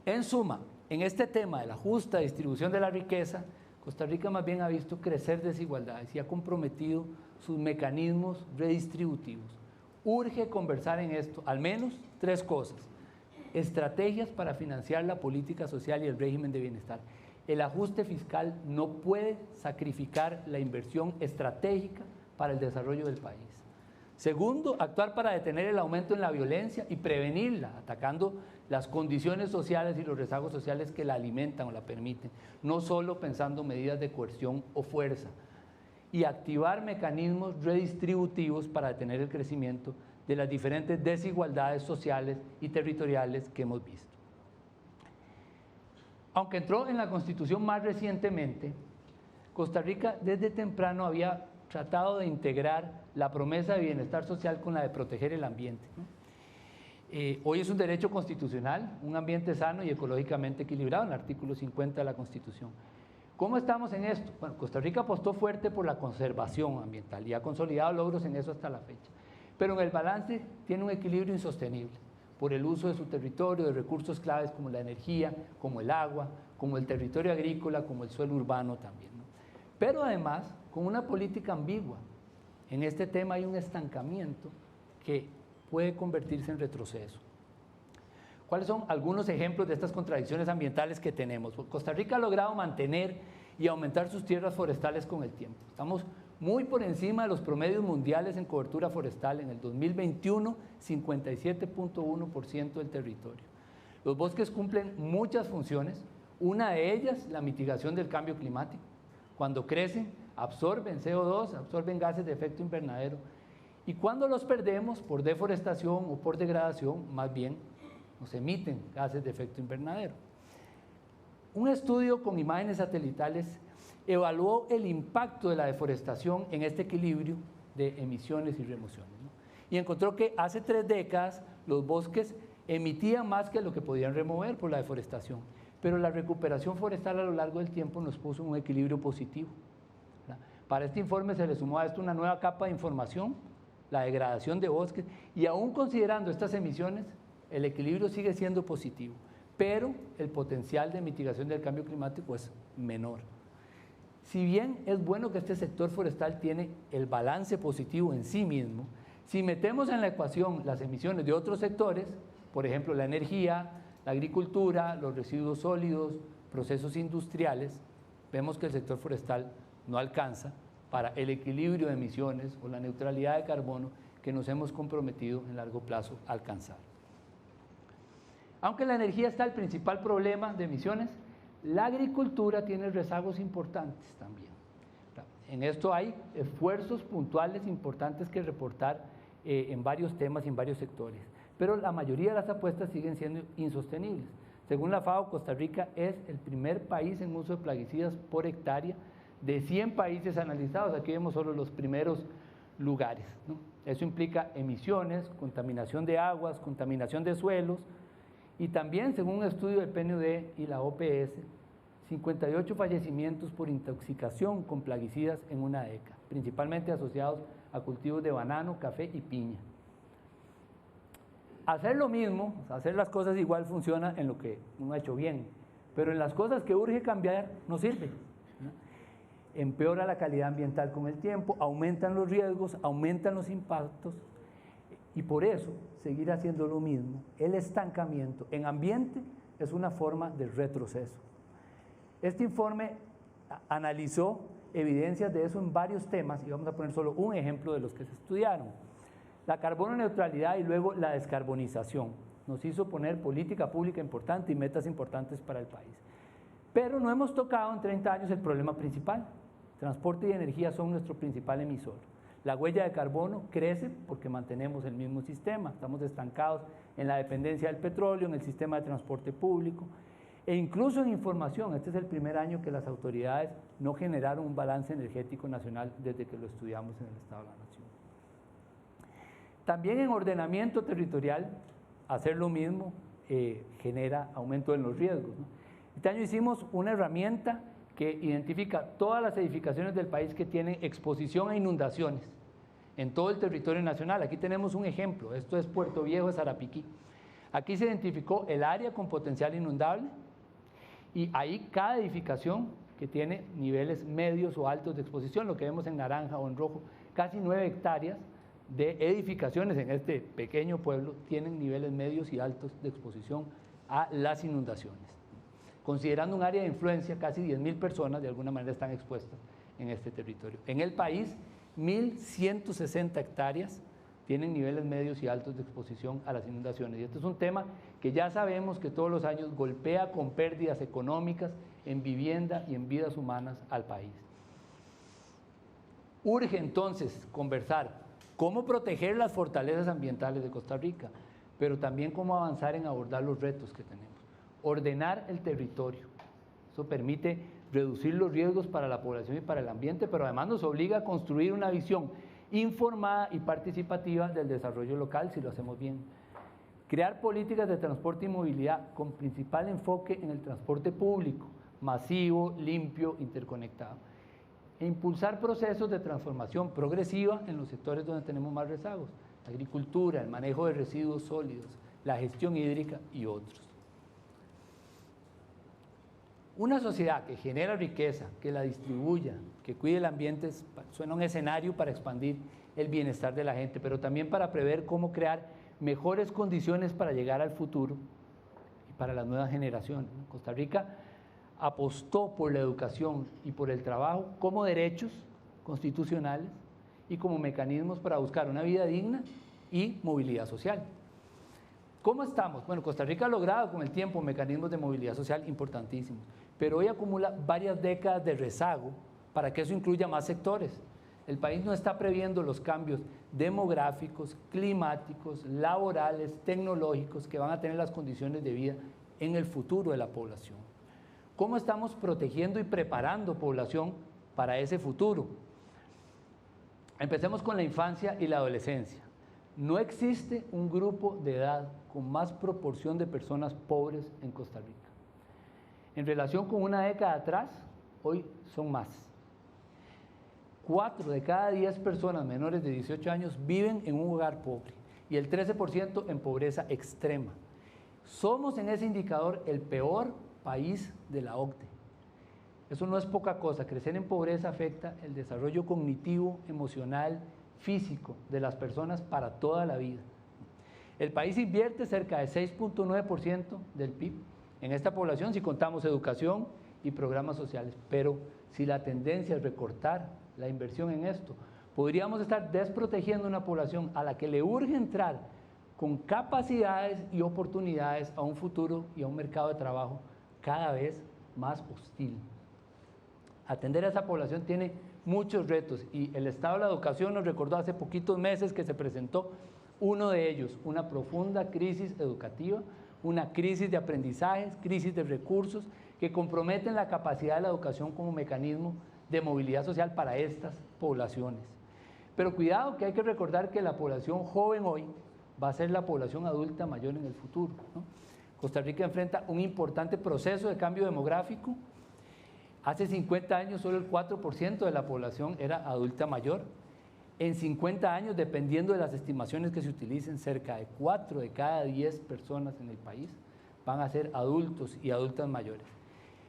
En suma, en este tema de la justa distribución de la riqueza, Costa Rica más bien ha visto crecer desigualdades y ha comprometido sus mecanismos redistributivos. Urge conversar en esto, al menos tres cosas: estrategias para financiar la política social y el régimen de bienestar. El ajuste fiscal no puede sacrificar la inversión estratégica para el desarrollo del país. Segundo, actuar para detener el aumento en la violencia y prevenirla, atacando las condiciones sociales y los rezagos sociales que la alimentan o la permiten, no solo pensando medidas de coerción o fuerza. Y activar mecanismos redistributivos para detener el crecimiento de las diferentes desigualdades sociales y territoriales que hemos visto. Aunque entró en la Constitución más recientemente, Costa Rica desde temprano había tratado de integrar la promesa de bienestar social con la de proteger el ambiente. Hoy es un derecho constitucional, un ambiente sano y ecológicamente equilibrado, en el artículo 50 de la Constitución. ¿Cómo estamos en esto? Bueno, Costa Rica apostó fuerte por la conservación ambiental y ha consolidado logros en eso hasta la fecha. Pero en el balance tiene un equilibrio insostenible por el uso de su territorio, de recursos claves como la energía, como el agua, como el territorio agrícola, como el suelo urbano también, ¿no? Pero además, con una política ambigua. En este tema hay un estancamiento que puede convertirse en retroceso. ¿Cuáles son algunos ejemplos de estas contradicciones ambientales que tenemos? Costa Rica ha logrado mantener y aumentar sus tierras forestales con el tiempo. Estamos muy por encima de los promedios mundiales en cobertura forestal. En el 2021, 57.1% del territorio. Los bosques cumplen muchas funciones, una de ellas la mitigación del cambio climático. Cuando crecen, absorben CO2, absorben gases de efecto invernadero, y cuando los perdemos por deforestación o por degradación, más bien nos emiten gases de efecto invernadero. Un estudio con imágenes satelitales evaluó el impacto de la deforestación en este equilibrio de emisiones y remociones, ¿no? Y encontró que hace 3 décadas los bosques emitían más que lo que podían remover por la deforestación, pero la recuperación forestal a lo largo del tiempo nos puso un equilibrio positivo, ¿verdad? Para este informe se le sumó a esto una nueva capa de información, la degradación de bosques, y aún considerando estas emisiones, el equilibrio sigue siendo positivo, pero el potencial de mitigación del cambio climático es menor. Si bien es bueno que este sector forestal tiene el balance positivo en sí mismo, si metemos en la ecuación las emisiones de otros sectores, por ejemplo la energía, la agricultura, los residuos sólidos, procesos industriales, vemos que el sector forestal no alcanza para el equilibrio de emisiones o la neutralidad de carbono que nos hemos comprometido en largo plazo a alcanzar. Aunque la energía está el principal problema de emisiones, la agricultura tiene rezagos importantes también. En esto hay esfuerzos puntuales importantes que reportar en varios temas y en varios sectores, pero la mayoría de las apuestas siguen siendo insostenibles. Según la FAO, Costa Rica es el primer país en uso de plaguicidas por hectárea de 100 países analizados. Aquí vemos solo los primeros lugares, ¿no? Eso implica emisiones, contaminación de aguas, contaminación de suelos y también, según un estudio del PNUD y la OPS, 58 fallecimientos por intoxicación con plaguicidas en una década, principalmente asociados a cultivos de banano, café y piña. Hacer lo mismo, hacer las cosas igual funciona en lo que uno ha hecho bien, pero en las cosas que urge cambiar no sirve, ¿no? Empeora la calidad ambiental con el tiempo, aumentan los riesgos, aumentan los impactos y por eso seguir haciendo lo mismo, el estancamiento en ambiente es una forma de retroceso. Este informe analizó evidencias de eso en varios temas y vamos a poner solo un ejemplo de los que se estudiaron. La carbono neutralidad y luego la descarbonización nos hizo poner política pública importante y metas importantes para el país. Pero no hemos tocado en 30 años el problema principal. Transporte y energía son nuestro principal emisor. La huella de carbono crece porque mantenemos el mismo sistema, estamos estancados en la dependencia del petróleo, en el sistema de transporte público e incluso en información. Este es el primer año que las autoridades no generaron un balance energético nacional desde que lo estudiamos en el Estado de la Nación. También en ordenamiento territorial, hacer lo mismo genera aumento en los riesgos, ¿no? Este año hicimos una herramienta que identifica todas las edificaciones del país que tienen exposición a inundaciones en todo el territorio nacional. Aquí tenemos un ejemplo, esto es Puerto Viejo de Sarapiquí. Aquí se identificó el área con potencial inundable y ahí cada edificación que tiene niveles medios o altos de exposición, lo que vemos en naranja o en rojo, casi 9 hectáreas de edificaciones en este pequeño pueblo tienen niveles medios y altos de exposición a las inundaciones. Considerando un área de influencia, casi 10.000 personas de alguna manera están expuestas en este territorio. En el país, 1.160 hectáreas tienen niveles medios y altos de exposición a las inundaciones. Y este es un tema que ya sabemos que todos los años golpea con pérdidas económicas en vivienda y en vidas humanas al país. Urge entonces conversar cómo proteger las fortalezas ambientales de Costa Rica, pero también cómo avanzar en abordar los retos que tenemos. Ordenar el territorio, eso permite reducir los riesgos para la población y para el ambiente, pero además nos obliga a construir una visión informada y participativa del desarrollo local si lo hacemos bien. Crear políticas de transporte y movilidad con principal enfoque en el transporte público, masivo, limpio, interconectado. E impulsar procesos de transformación progresiva en los sectores donde tenemos más rezagos, la agricultura, el manejo de residuos sólidos, la gestión hídrica y otros. Una sociedad que genera riqueza, que la distribuya, que cuide el ambiente, suena un escenario para expandir el bienestar de la gente, pero también para prever cómo crear mejores condiciones para llegar al futuro y para las nuevas generaciones. Costa Rica apostó por la educación y por el trabajo como derechos constitucionales y como mecanismos para buscar una vida digna y movilidad social. ¿Cómo estamos? Bueno, Costa Rica ha logrado con el tiempo mecanismos de movilidad social importantísimos, pero hoy acumula varias décadas de rezago para que eso incluya más sectores. El país no está previendo los cambios demográficos, climáticos, laborales, tecnológicos que van a tener las condiciones de vida en el futuro de la población. ¿Cómo estamos protegiendo y preparando población para ese futuro? Empecemos con la infancia y la adolescencia. No existe un grupo de edad con más proporción de personas pobres en Costa Rica. En relación con una década atrás, hoy son más. 4 de cada 10 personas menores de 18 años viven en un hogar pobre y el 13% en pobreza extrema. Somos en ese indicador el peor país de la OCDE. Eso no es poca cosa. Crecer en pobreza afecta el desarrollo cognitivo, emocional, físico de las personas para toda la vida. El país invierte cerca de 6.9% del PIB en esta población si contamos educación y programas sociales, pero si la tendencia es recortar la inversión en esto, podríamos estar desprotegiendo una población a la que le urge entrar con capacidades y oportunidades a un futuro y a un mercado de trabajo cada vez más hostil. Atender a esa población tiene muchos retos y el Estado de la Educación nos recordó hace poquitos meses que se presentó uno de ellos, una profunda crisis educativa, una crisis de aprendizajes, crisis de recursos que comprometen la capacidad de la educación como mecanismo de movilidad social para estas poblaciones. Pero cuidado, que hay que recordar que la población joven hoy va a ser la población adulta mayor en el futuro, ¿no? Costa Rica enfrenta un importante proceso de cambio demográfico. Hace 50 años solo el 4% de la población era adulta mayor. En 50 años, dependiendo de las estimaciones que se utilicen, cerca de 4 de cada 10 personas en el país van a ser adultos y adultas mayores.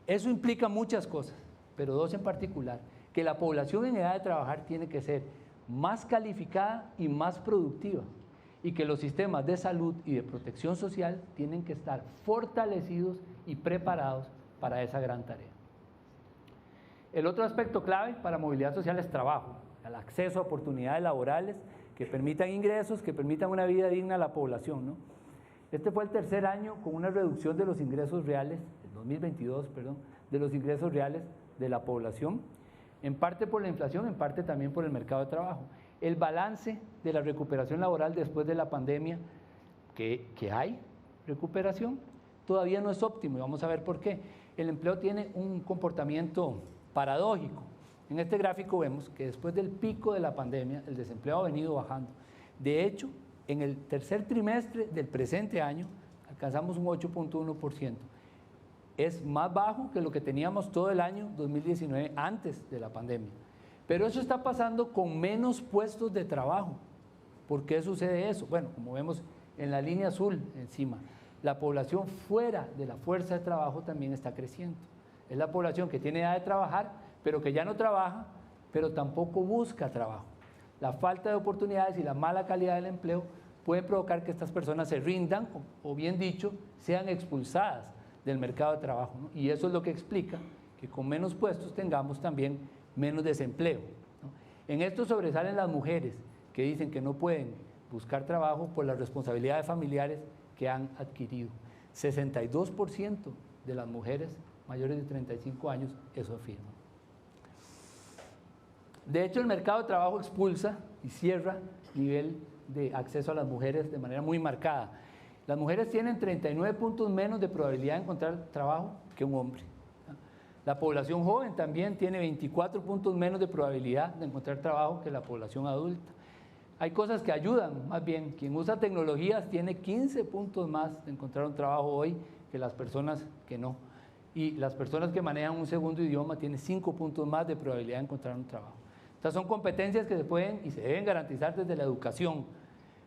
Eso implica muchas cosas, pero dos en particular: que la población en edad de trabajar tiene que ser más calificada y más productiva, y que los sistemas de salud y de protección social tienen que estar fortalecidos y preparados para esa gran tarea. El otro aspecto clave para movilidad social es trabajo, el acceso a oportunidades laborales que permitan ingresos, que permitan una vida digna a la población, ¿no? Este fue el tercer año con una reducción de los ingresos reales, el 2022, perdón, de los ingresos reales de la población, en parte por la inflación, en parte también por el mercado de trabajo. El balance de la recuperación laboral después de la pandemia, que hay recuperación, todavía no es óptimo, y vamos a ver por qué. El empleo tiene un comportamiento paradójico. En este gráfico vemos que después del pico de la pandemia, el desempleo ha venido bajando. De hecho, en el tercer trimestre del presente año, alcanzamos un 8.1%. Es más bajo que lo que teníamos todo el año 2019 antes de la pandemia. Pero eso está pasando con menos puestos de trabajo. ¿Por qué sucede eso? Bueno, como vemos en la línea azul encima, la población fuera de la fuerza de trabajo también está creciendo. Es la población que tiene edad de trabajar, pero que ya no trabaja, pero tampoco busca trabajo. La falta de oportunidades y la mala calidad del empleo puede provocar que estas personas se rindan o bien dicho, sean expulsadas del mercado de trabajo, ¿no? Y eso es lo que explica que con menos puestos tengamos también menos desempleo, ¿no? En esto sobresalen las mujeres que dicen que no pueden buscar trabajo por las responsabilidades familiares que han adquirido. 62% de las mujeres mayores de 35 años eso afirman. De hecho, el mercado de trabajo expulsa y cierra nivel de acceso a las mujeres de manera muy marcada. Las mujeres tienen 39 puntos menos de probabilidad de encontrar trabajo que un hombre. La población joven también tiene 24 puntos menos de probabilidad de encontrar trabajo que la población adulta. Hay cosas que ayudan, más bien, quien usa tecnologías tiene 15 puntos más de encontrar un trabajo hoy que las personas que no. Y las personas que manejan un segundo idioma tienen 5 puntos más de probabilidad de encontrar un trabajo. Estas son competencias que se pueden y se deben garantizar desde la educación,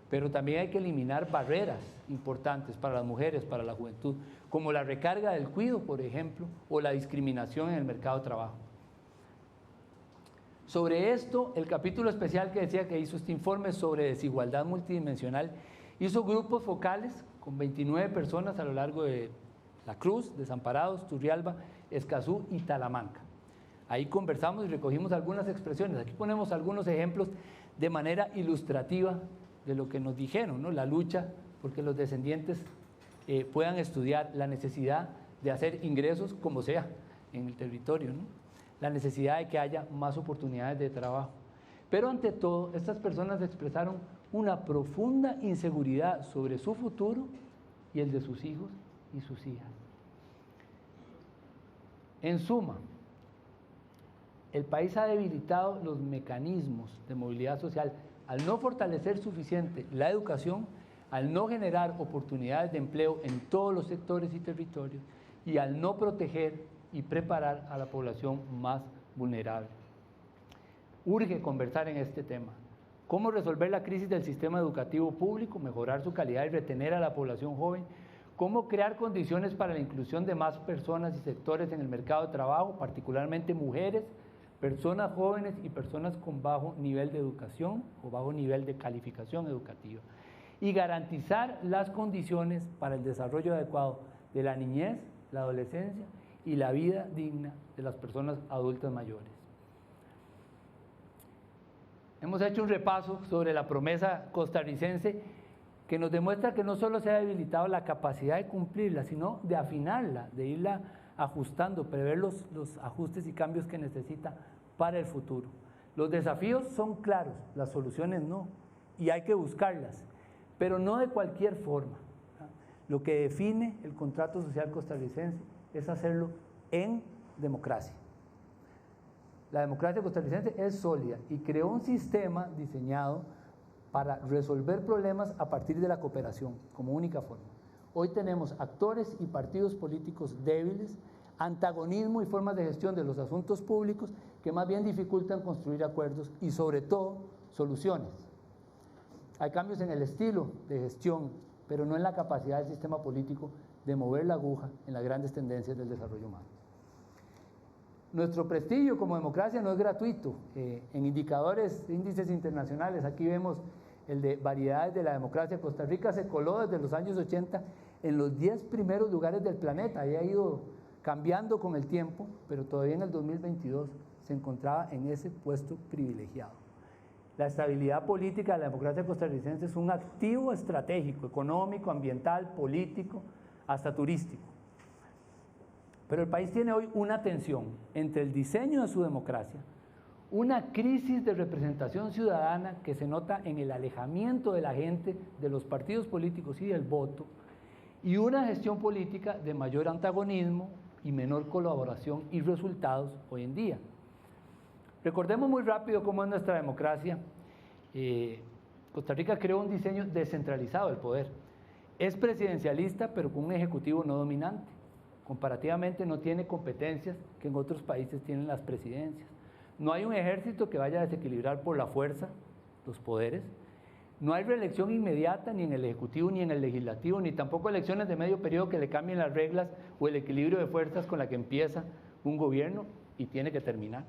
pero también hay que eliminar barreras importantes para las mujeres, para la juventud, como la recarga del cuidado, por ejemplo, o la discriminación en el mercado de trabajo. Sobre esto, el capítulo especial que decía que hizo este informe sobre desigualdad multidimensional, hizo grupos focales con 29 personas a lo largo de La Cruz, Desamparados, Turrialba, Escazú y Talamanca. Ahí conversamos y recogimos algunas expresiones. Aquí ponemos algunos ejemplos de manera ilustrativa de lo que nos dijeron, ¿no? La lucha porque los descendientes puedan estudiar, la necesidad de hacer ingresos como sea en el territorio, ¿no? La necesidad de que haya más oportunidades de trabajo. Pero ante todo, estas personas expresaron una profunda inseguridad sobre su futuro y el de sus hijos y sus hijas. En suma, el país ha debilitado los mecanismos de movilidad social al no fortalecer suficiente la educación, al no generar oportunidades de empleo en todos los sectores y territorios y al no proteger y preparar a la población más vulnerable. Urge conversar en este tema. ¿Cómo resolver la crisis del sistema educativo público, mejorar su calidad y retener a la población joven? ¿Cómo crear condiciones para la inclusión de más personas y sectores en el mercado de trabajo, particularmente mujeres, personas jóvenes y personas con bajo nivel de educación o bajo nivel de calificación educativa? Y garantizar las condiciones para el desarrollo adecuado de la niñez, la adolescencia y la vida digna de las personas adultas mayores. Hemos hecho un repaso sobre la promesa costarricense que nos demuestra que no solo se ha debilitado la capacidad de cumplirla, sino de afinarla, de irla ajustando, prever los ajustes y cambios que necesita para el futuro. Los desafíos son claros, las soluciones no, y hay que buscarlas, pero no de cualquier forma. Lo que define el contrato social costarricense es hacerlo en democracia. la democracia costarricense es sólida y creó un sistema diseñado para resolver problemas a partir de la cooperación como única forma. Hoy tenemos actores y partidos políticos débiles, antagonismo y formas de gestión de los asuntos públicos que más bien dificultan construir acuerdos y sobre todo soluciones. Hay cambios en el estilo de gestión, pero no en la capacidad del sistema político de mover la aguja en las grandes tendencias del desarrollo humano. Nuestro prestigio como democracia no es gratuito. En índices internacionales, aquí vemos el de variedades de la democracia. Costa Rica se coló desde los años 80 en los 10 primeros lugares del planeta y ha ido cambiando con el tiempo, pero todavía en el 2022 se encontraba en ese puesto privilegiado. La estabilidad política de la democracia costarricense es un activo estratégico, económico, ambiental, político, hasta turístico. Pero el país tiene hoy una tensión entre el diseño de su democracia, una crisis de representación ciudadana que se nota en el alejamiento de la gente de los partidos políticos y del voto, y una gestión política de mayor antagonismo y menor colaboración y resultados hoy en día. Recordemos muy rápido cómo es nuestra democracia. Costa Rica creó un diseño descentralizado del poder. Es presidencialista, pero con un ejecutivo no dominante. Comparativamente no tiene competencias que en otros países tienen las presidencias. No hay un ejército que vaya a desequilibrar por la fuerza los poderes. No hay reelección inmediata ni en el Ejecutivo ni en el Legislativo, ni tampoco elecciones de medio periodo que le cambien las reglas o el equilibrio de fuerzas con la que empieza un gobierno y tiene que terminar.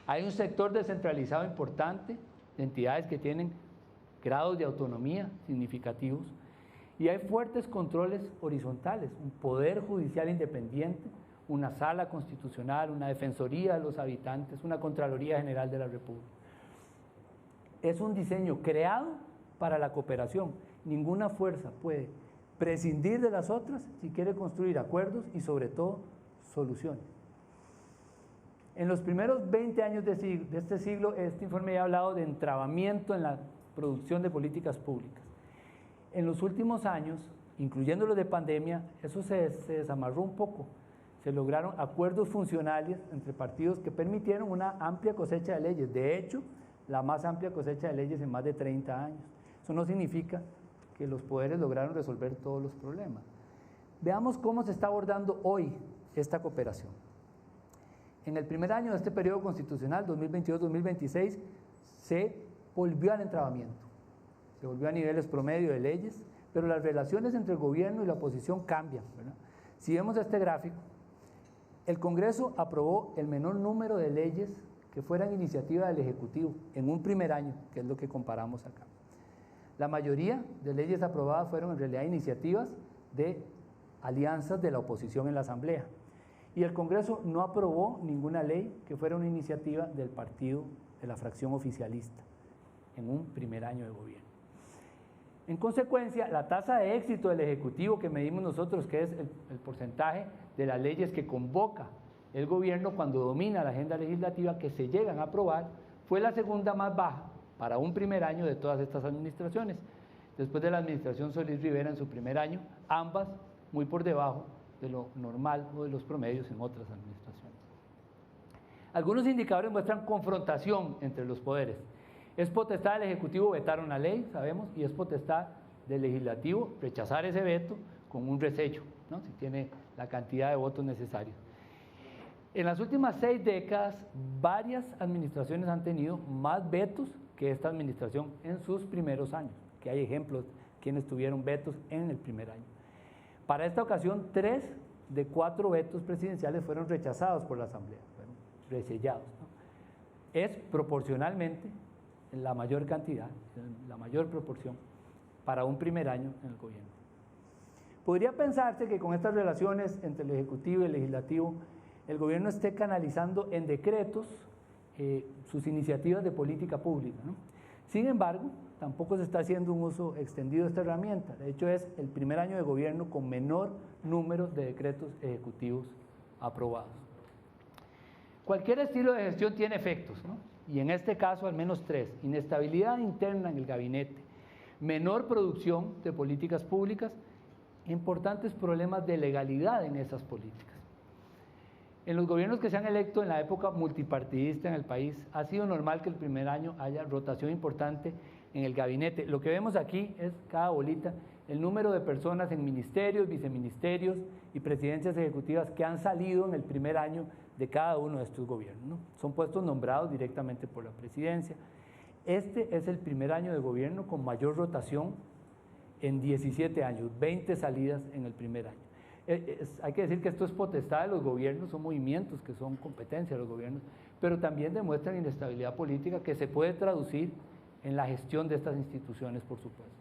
Hay un sector descentralizado importante de entidades que tienen grados de autonomía significativos y hay fuertes controles horizontales, un poder judicial independiente, una sala constitucional, una defensoría de los habitantes, una Contraloría General de la República. Es un diseño creado para la cooperación. Ninguna fuerza puede prescindir de las otras si quiere construir acuerdos y sobre todo soluciones. En los primeros 20 años de este siglo, este informe ya ha hablado de entrabamiento en la producción de políticas públicas. En los últimos años, incluyendo los de pandemia, eso se desamarró un poco. Se lograron acuerdos funcionales entre partidos que permitieron una amplia cosecha de leyes. De hecho, la más amplia cosecha de leyes en más de 30 años. Eso no significa que los poderes lograron resolver todos los problemas. Veamos cómo se está abordando hoy esta cooperación. En el primer año de este periodo constitucional, 2022-2026, se volvió al entrabamiento. Se volvió a niveles promedio de leyes, pero las relaciones entre el gobierno y la oposición cambian, ¿verdad? Si vemos este gráfico, el Congreso aprobó el menor número de leyes que fueran iniciativa del Ejecutivo en un primer año, que es lo que comparamos acá. La mayoría de leyes aprobadas fueron en realidad iniciativas de alianzas de la oposición en la Asamblea. Y el Congreso no aprobó ninguna ley que fuera una iniciativa del partido de la fracción oficialista en un primer año de gobierno. En consecuencia, la tasa de éxito del Ejecutivo que medimos nosotros, que es el porcentaje de las leyes que convoca el gobierno cuando domina la agenda legislativa que se llegan a aprobar, fue la segunda más baja para un primer año de todas estas administraciones, después de la administración Solís Rivera en su primer año, ambas muy por debajo de lo normal o de los promedios en otras administraciones. Algunos indicadores muestran confrontación entre los poderes. Es potestad del Ejecutivo vetar una ley, sabemos, y es potestad del Legislativo rechazar ese veto con un resello, ¿no? Si tiene la cantidad de votos necesarios. En las últimas 6 décadas, varias administraciones han tenido más vetos que esta administración en sus primeros años, que hay ejemplos de quienes tuvieron vetos en el primer año. Para esta ocasión, 3 de 4 vetos presidenciales fueron rechazados por la Asamblea, fueron resellados, ¿no? Es proporcionalmente la mayor cantidad, la mayor proporción para un primer año en el gobierno. Podría pensarse que con estas relaciones entre el Ejecutivo y el Legislativo, el gobierno esté canalizando en decretos sus iniciativas de política pública, ¿no? Sin embargo, tampoco se está haciendo un uso extendido de esta herramienta. De hecho, es el primer año de gobierno con menor número de decretos ejecutivos aprobados. Cualquier estilo de gestión tiene efectos, ¿no? Y en este caso al menos 3: inestabilidad interna en el gabinete, menor producción de políticas públicas, importantes problemas de legalidad en esas políticas. En los gobiernos que se han electo en la época multipartidista en el país, ha sido normal que el primer año haya rotación importante en el gabinete. Lo que vemos aquí es cada bolita, el número de personas en ministerios, viceministerios y presidencias ejecutivas que han salido en el primer año de cada uno de estos gobiernos, ¿no? Son puestos nombrados directamente por la presidencia. Este es el primer año de gobierno con mayor rotación en 17 años, 20 salidas en el primer año. Hay que decir que esto es potestad de los gobiernos, son movimientos que son competencia de los gobiernos, pero también demuestran inestabilidad política que se puede traducir en la gestión de estas instituciones, por supuesto.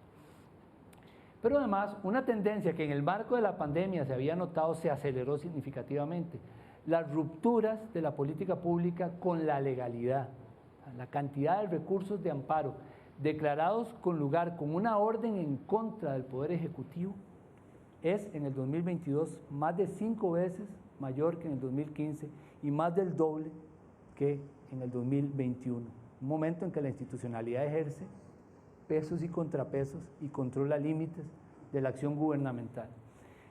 Pero además, una tendencia que en el marco de la pandemia se había notado se aceleró significativamente: las rupturas de la política pública con la legalidad, la cantidad de recursos de amparo declarados con lugar con una orden en contra del Poder Ejecutivo es en el 2022 más de 5 veces mayor que en el 2015 y más del doble que en el 2021, un momento en que la institucionalidad ejerce pesos y contrapesos y controla límites de la acción gubernamental.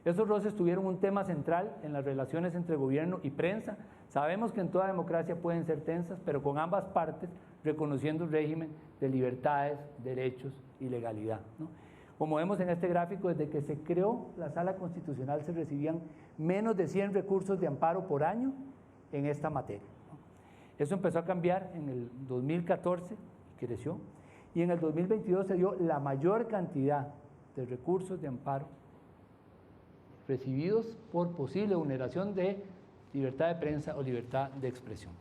Esos roces tuvieron un tema central en las relaciones entre gobierno y prensa. Sabemos que en toda democracia pueden ser tensas, pero con ambas partes reconociendo un régimen de libertades, derechos y legalidad, ¿no? Como vemos en este gráfico, desde que se creó la Sala Constitucional se recibían menos de 100 recursos de amparo por año en esta materia, ¿no? Eso empezó a cambiar en el 2014, creció, y en el 2022 se dio la mayor cantidad de recursos de amparo recibidos por posible vulneración de libertad de prensa o libertad de expresión.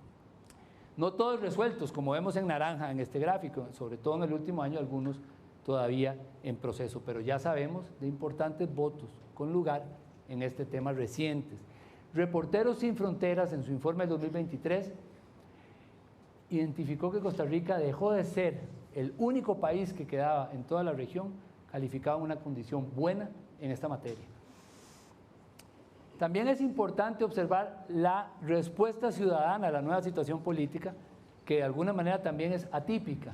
No todos resueltos, como vemos en naranja en este gráfico, sobre todo en el último año, algunos todavía en proceso, pero ya sabemos de importantes votos con lugar en este tema recientes. Reporteros Sin Fronteras, en su informe del 2023, identificó que Costa Rica dejó de ser el único país que quedaba en toda la región calificado en una condición buena en esta materia. También es importante observar la respuesta ciudadana a la nueva situación política, que de alguna manera también es atípica.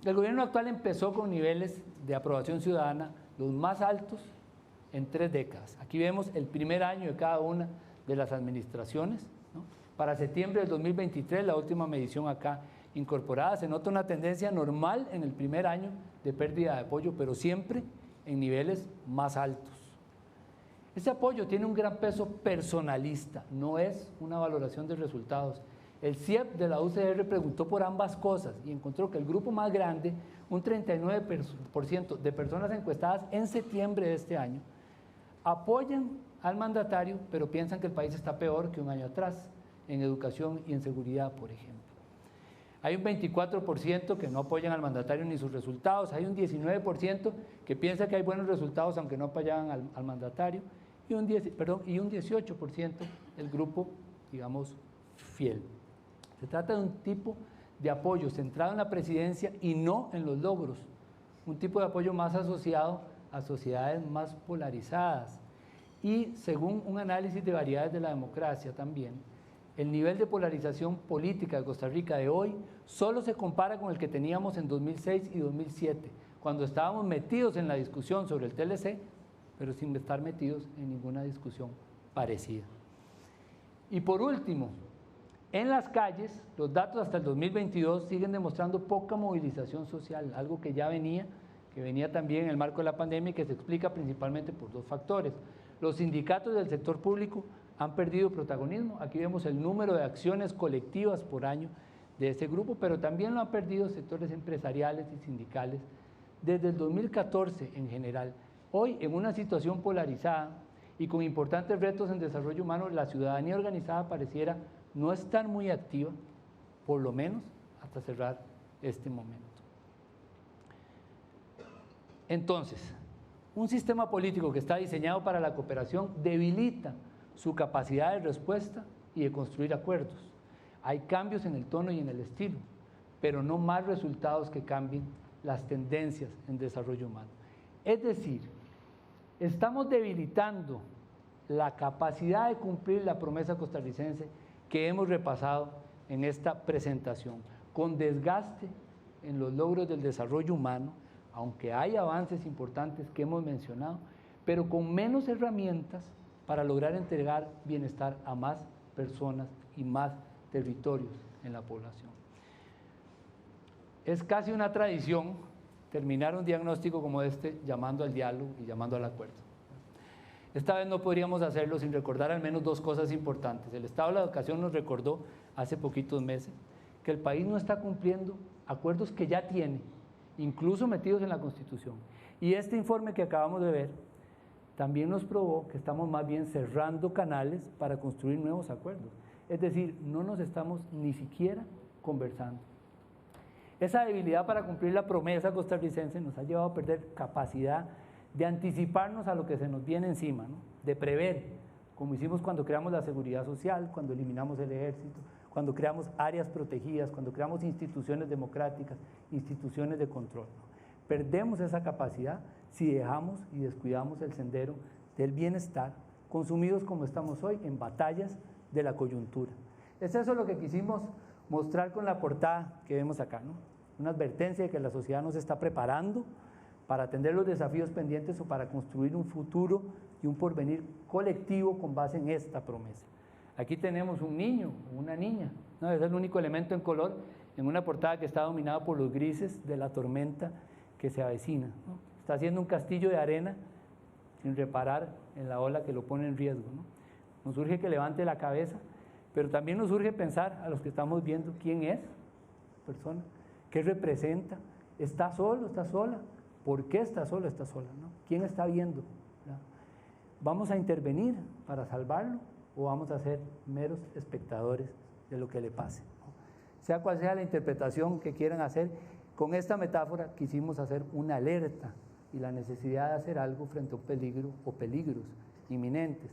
El gobierno actual empezó con niveles de aprobación ciudadana los más altos en 3 décadas. Aquí vemos el primer año de cada una de las administraciones, ¿no? Para septiembre del 2023, la última medición acá incorporada, se nota una tendencia normal en el primer año de pérdida de apoyo, pero siempre en niveles más altos. Ese apoyo tiene un gran peso personalista, no es una valoración de resultados. El CIEP de la UCR preguntó por ambas cosas y encontró que el grupo más grande, un 39% de personas encuestadas en septiembre de este año, apoyan al mandatario, pero piensan que el país está peor que un año atrás, en educación y en seguridad, por ejemplo. Hay un 24% que no apoyan al mandatario ni sus resultados, hay un 19% que piensa que hay buenos resultados aunque no apoyan al mandatario, y un 18% el grupo, digamos, fiel. Se trata de un tipo de apoyo centrado en la presidencia y no en los logros, un tipo de apoyo más asociado a sociedades más polarizadas. Y según un análisis de variedades de la democracia también, el nivel de polarización política de Costa Rica de hoy solo se compara con el que teníamos en 2006 y 2007, cuando estábamos metidos en la discusión sobre el TLC, pero sin estar metidos en ninguna discusión parecida. Y por último, en las calles, los datos hasta el 2022 siguen demostrando poca movilización social, algo que ya venía también en el marco de la pandemia y que se explica principalmente por 2 factores. Los sindicatos del sector público han perdido protagonismo. Aquí vemos el número de acciones colectivas por año de ese grupo, pero también lo han perdido sectores empresariales y sindicales desde el 2014 en general. Hoy, en una situación polarizada y con importantes retos en desarrollo humano, la ciudadanía organizada pareciera no estar muy activa, por lo menos hasta cerrar este momento. Entonces, un sistema político que está diseñado para la cooperación debilita su capacidad de respuesta y de construir acuerdos. Hay cambios en el tono y en el estilo, pero no más resultados que cambien las tendencias en desarrollo humano. Es decir, estamos debilitando la capacidad de cumplir la promesa costarricense que hemos repasado en esta presentación, con desgaste en los logros del desarrollo humano, aunque hay avances importantes que hemos mencionado, pero con menos herramientas para lograr entregar bienestar a más personas y más territorios en la población. Es casi una tradición terminar un diagnóstico como este llamando al diálogo y llamando al acuerdo. Esta vez no podríamos hacerlo sin recordar al menos dos cosas importantes. El Estado de la Educación nos recordó hace poquitos meses que el país no está cumpliendo acuerdos que ya tiene, incluso metidos en la Constitución. Y este informe que acabamos de ver también nos probó que estamos más bien cerrando canales para construir nuevos acuerdos. Es decir, no nos estamos ni siquiera conversando. Esa debilidad para cumplir la promesa costarricense nos ha llevado a perder capacidad de anticiparnos a lo que se nos viene encima, ¿no? De prever, como hicimos cuando creamos la seguridad social, cuando eliminamos el ejército, cuando creamos áreas protegidas, cuando creamos instituciones democráticas, instituciones de control, ¿no? Perdemos esa capacidad si dejamos y descuidamos el sendero del bienestar, consumidos como estamos hoy en batallas de la coyuntura. Es eso lo que quisimos mostrar con la portada que vemos acá, ¿no? Una advertencia de que la sociedad nos está preparando para atender los desafíos pendientes o para construir un futuro y un porvenir colectivo con base en esta promesa. Aquí tenemos un niño, una niña, ¿no? Es el único elemento en color en una portada que está dominada por los grises de la tormenta que se avecina, ¿no? Está haciendo un castillo de arena sin reparar en la ola que lo pone en riesgo, ¿no? Nos urge que levante la cabeza, pero también nos urge pensar a los que estamos viendo quién es la persona, qué representa, está solo, está sola, por qué está solo, está sola, ¿no? ¿Quién está viendo? ¿No? ¿Vamos a intervenir para salvarlo o vamos a ser meros espectadores de lo que le pase, ¿no? Sea cual sea la interpretación que quieran hacer, con esta metáfora quisimos hacer una alerta y la necesidad de hacer algo frente a un peligro o peligros inminentes.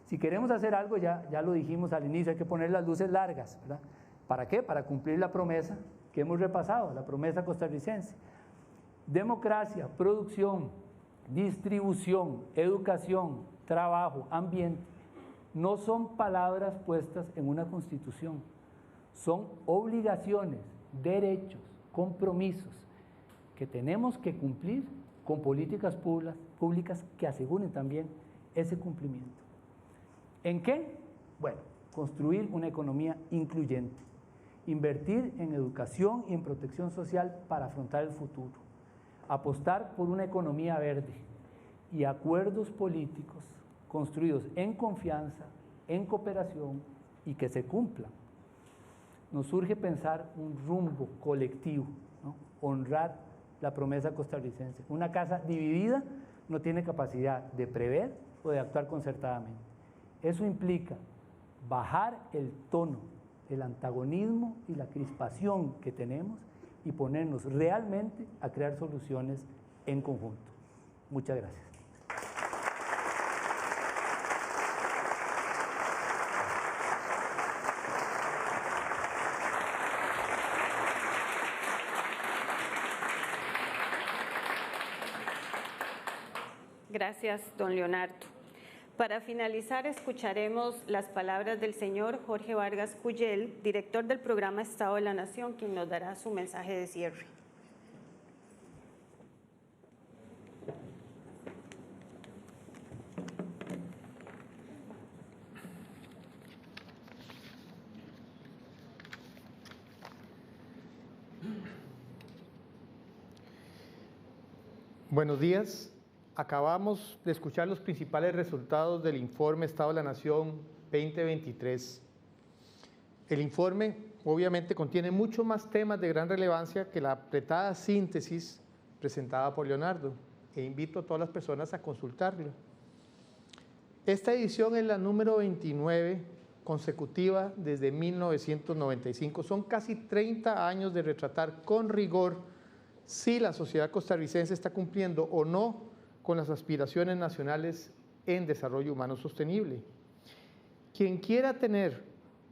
Si queremos hacer algo, ya lo dijimos al inicio, hay que poner las luces largas, ¿verdad? ¿Para qué? Para cumplir la promesa que hemos repasado, la promesa costarricense. Democracia, producción, distribución, educación, trabajo, ambiente, no son palabras puestas en una constitución, son obligaciones, derechos, compromisos que tenemos que cumplir con políticas públicas que aseguren también ese cumplimiento. ¿En qué? Bueno, construir una economía incluyente, invertir en educación y en protección social para afrontar el futuro, apostar por una economía verde y acuerdos políticos construidos en confianza, en cooperación y que se cumplan. Nos urge pensar un rumbo colectivo, ¿no? Honrar la promesa costarricense. Una casa dividida no tiene capacidad de prever o de actuar concertadamente. Eso implica bajar el tono, el antagonismo y la crispación que tenemos y ponernos realmente a crear soluciones en conjunto. Muchas gracias. Gracias, don Leonardo. Para finalizar, escucharemos las palabras del señor Jorge Vargas Cuyel, director del programa Estado de la Nación, quien nos dará su mensaje de cierre. Buenos días. Acabamos de escuchar los principales resultados del informe Estado de la Nación 2023. El informe obviamente contiene muchos más temas de gran relevancia que la apretada síntesis presentada por Leonardo, e invito a todas las personas a consultarlo. Esta edición es la número 29 consecutiva desde 1995. Son casi 30 años de retratar con rigor si la sociedad costarricense está cumpliendo o no con las aspiraciones nacionales en desarrollo humano sostenible. Quien quiera tener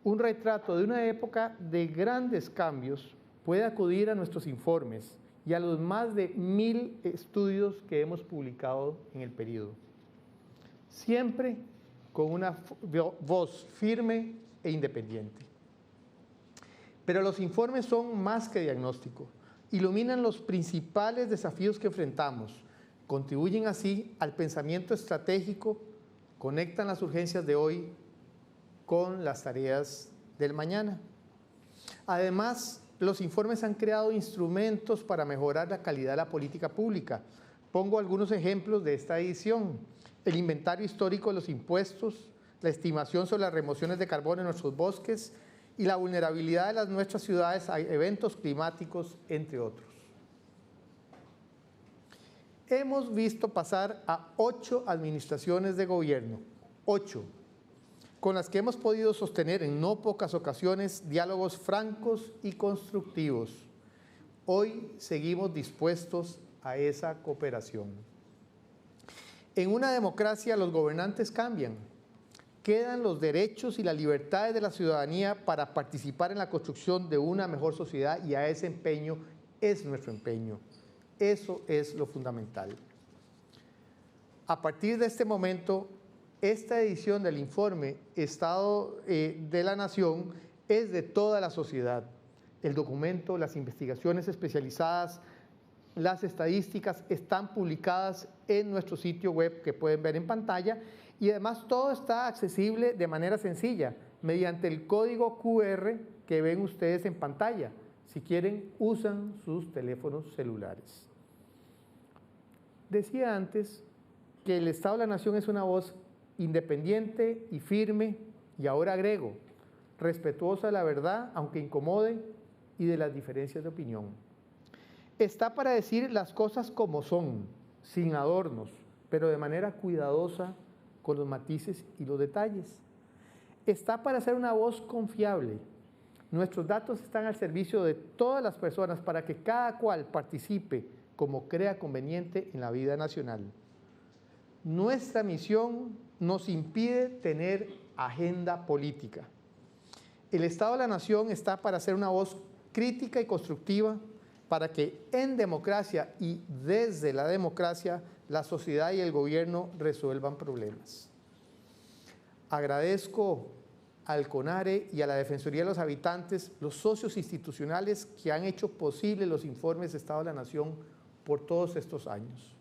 un retrato de una época de grandes cambios puede acudir a nuestros informes y a los más de 1000 estudios que hemos publicado en el periodo. Siempre con una voz firme e independiente. Pero los informes son más que diagnóstico. Iluminan los principales desafíos que enfrentamos, contribuyen así al pensamiento estratégico, conectan las urgencias de hoy con las tareas del mañana. Además, los informes han creado instrumentos para mejorar la calidad de la política pública. Pongo algunos ejemplos de esta edición: el inventario histórico de los impuestos, la estimación sobre las remociones de carbono en nuestros bosques y la vulnerabilidad de nuestras ciudades a eventos climáticos, entre otros. Hemos visto pasar a 8 administraciones de gobierno, 8, con las que hemos podido sostener en no pocas ocasiones diálogos francos y constructivos. Hoy seguimos dispuestos a esa cooperación. En una democracia los gobernantes cambian. Quedan los derechos y las libertades de la ciudadanía para participar en la construcción de una mejor sociedad, y a ese empeño es nuestro empeño. Eso es lo fundamental. A partir de este momento, esta edición del informe Estado de la Nación es de toda la sociedad. El documento, las investigaciones especializadas, las estadísticas están publicadas en nuestro sitio web que pueden ver en pantalla, y además todo está accesible de manera sencilla mediante el código QR que ven ustedes en pantalla. Si quieren, usan sus teléfonos celulares. Decía antes que el Estado de la Nación es una voz independiente y firme, y ahora agrego, respetuosa de la verdad, aunque incomode, y de las diferencias de opinión. Está para decir las cosas como son, sin adornos, pero de manera cuidadosa, con los matices y los detalles. Está para ser una voz confiable. Nuestros datos están al servicio de todas las personas para que cada cual participe como crea conveniente en la vida nacional. Nuestra misión nos impide tener agenda política. El Estado de la Nación está para ser una voz crítica y constructiva, para que en democracia y desde la democracia la sociedad y el gobierno resuelvan problemas. Agradezco al CONARE y a la Defensoría de los Habitantes, los socios institucionales que han hecho posible los informes de Estado de la Nación por todos estos años.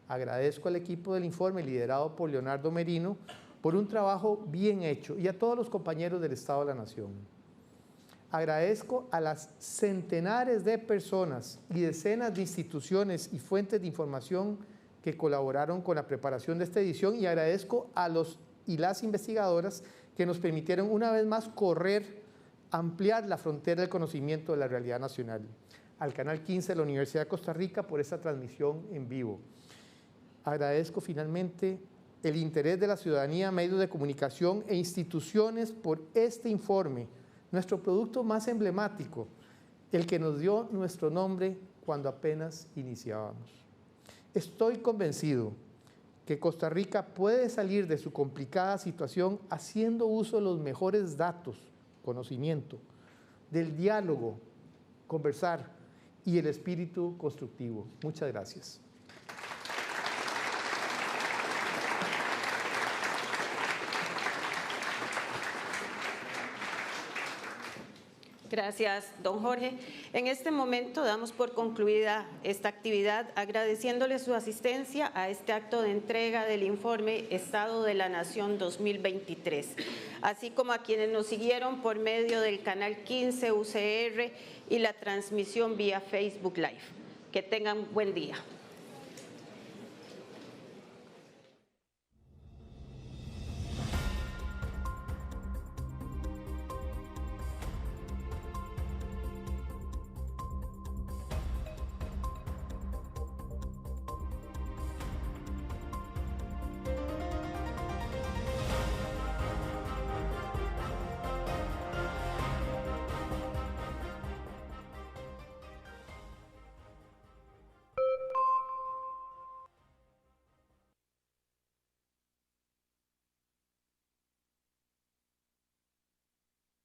Agradezco al equipo del informe liderado por Leonardo Merino por un trabajo bien hecho, y a todos los compañeros del Estado de la Nación. Agradezco a las centenares de personas y decenas de instituciones y fuentes de información que colaboraron con la preparación de esta edición, y agradezco a los y las investigadoras que nos permitieron una vez más ampliar la frontera del conocimiento de la realidad nacional. Al Canal 15 de la Universidad de Costa Rica por esta transmisión en vivo. Agradezco finalmente el interés de la ciudadanía, medios de comunicación e instituciones por este informe, nuestro producto más emblemático, el que nos dio nuestro nombre cuando apenas iniciábamos. Estoy convencido que Costa Rica puede salir de su complicada situación haciendo uso de los mejores datos, conocimiento, del diálogo, conversar y el espíritu constructivo. Muchas gracias. Gracias, don Jorge. En este momento damos por concluida esta actividad, agradeciéndole su asistencia a este acto de entrega del informe Estado de la Nación 2023, así como a quienes nos siguieron por medio del canal 15 UCR y la transmisión vía Facebook Live. Que tengan buen día.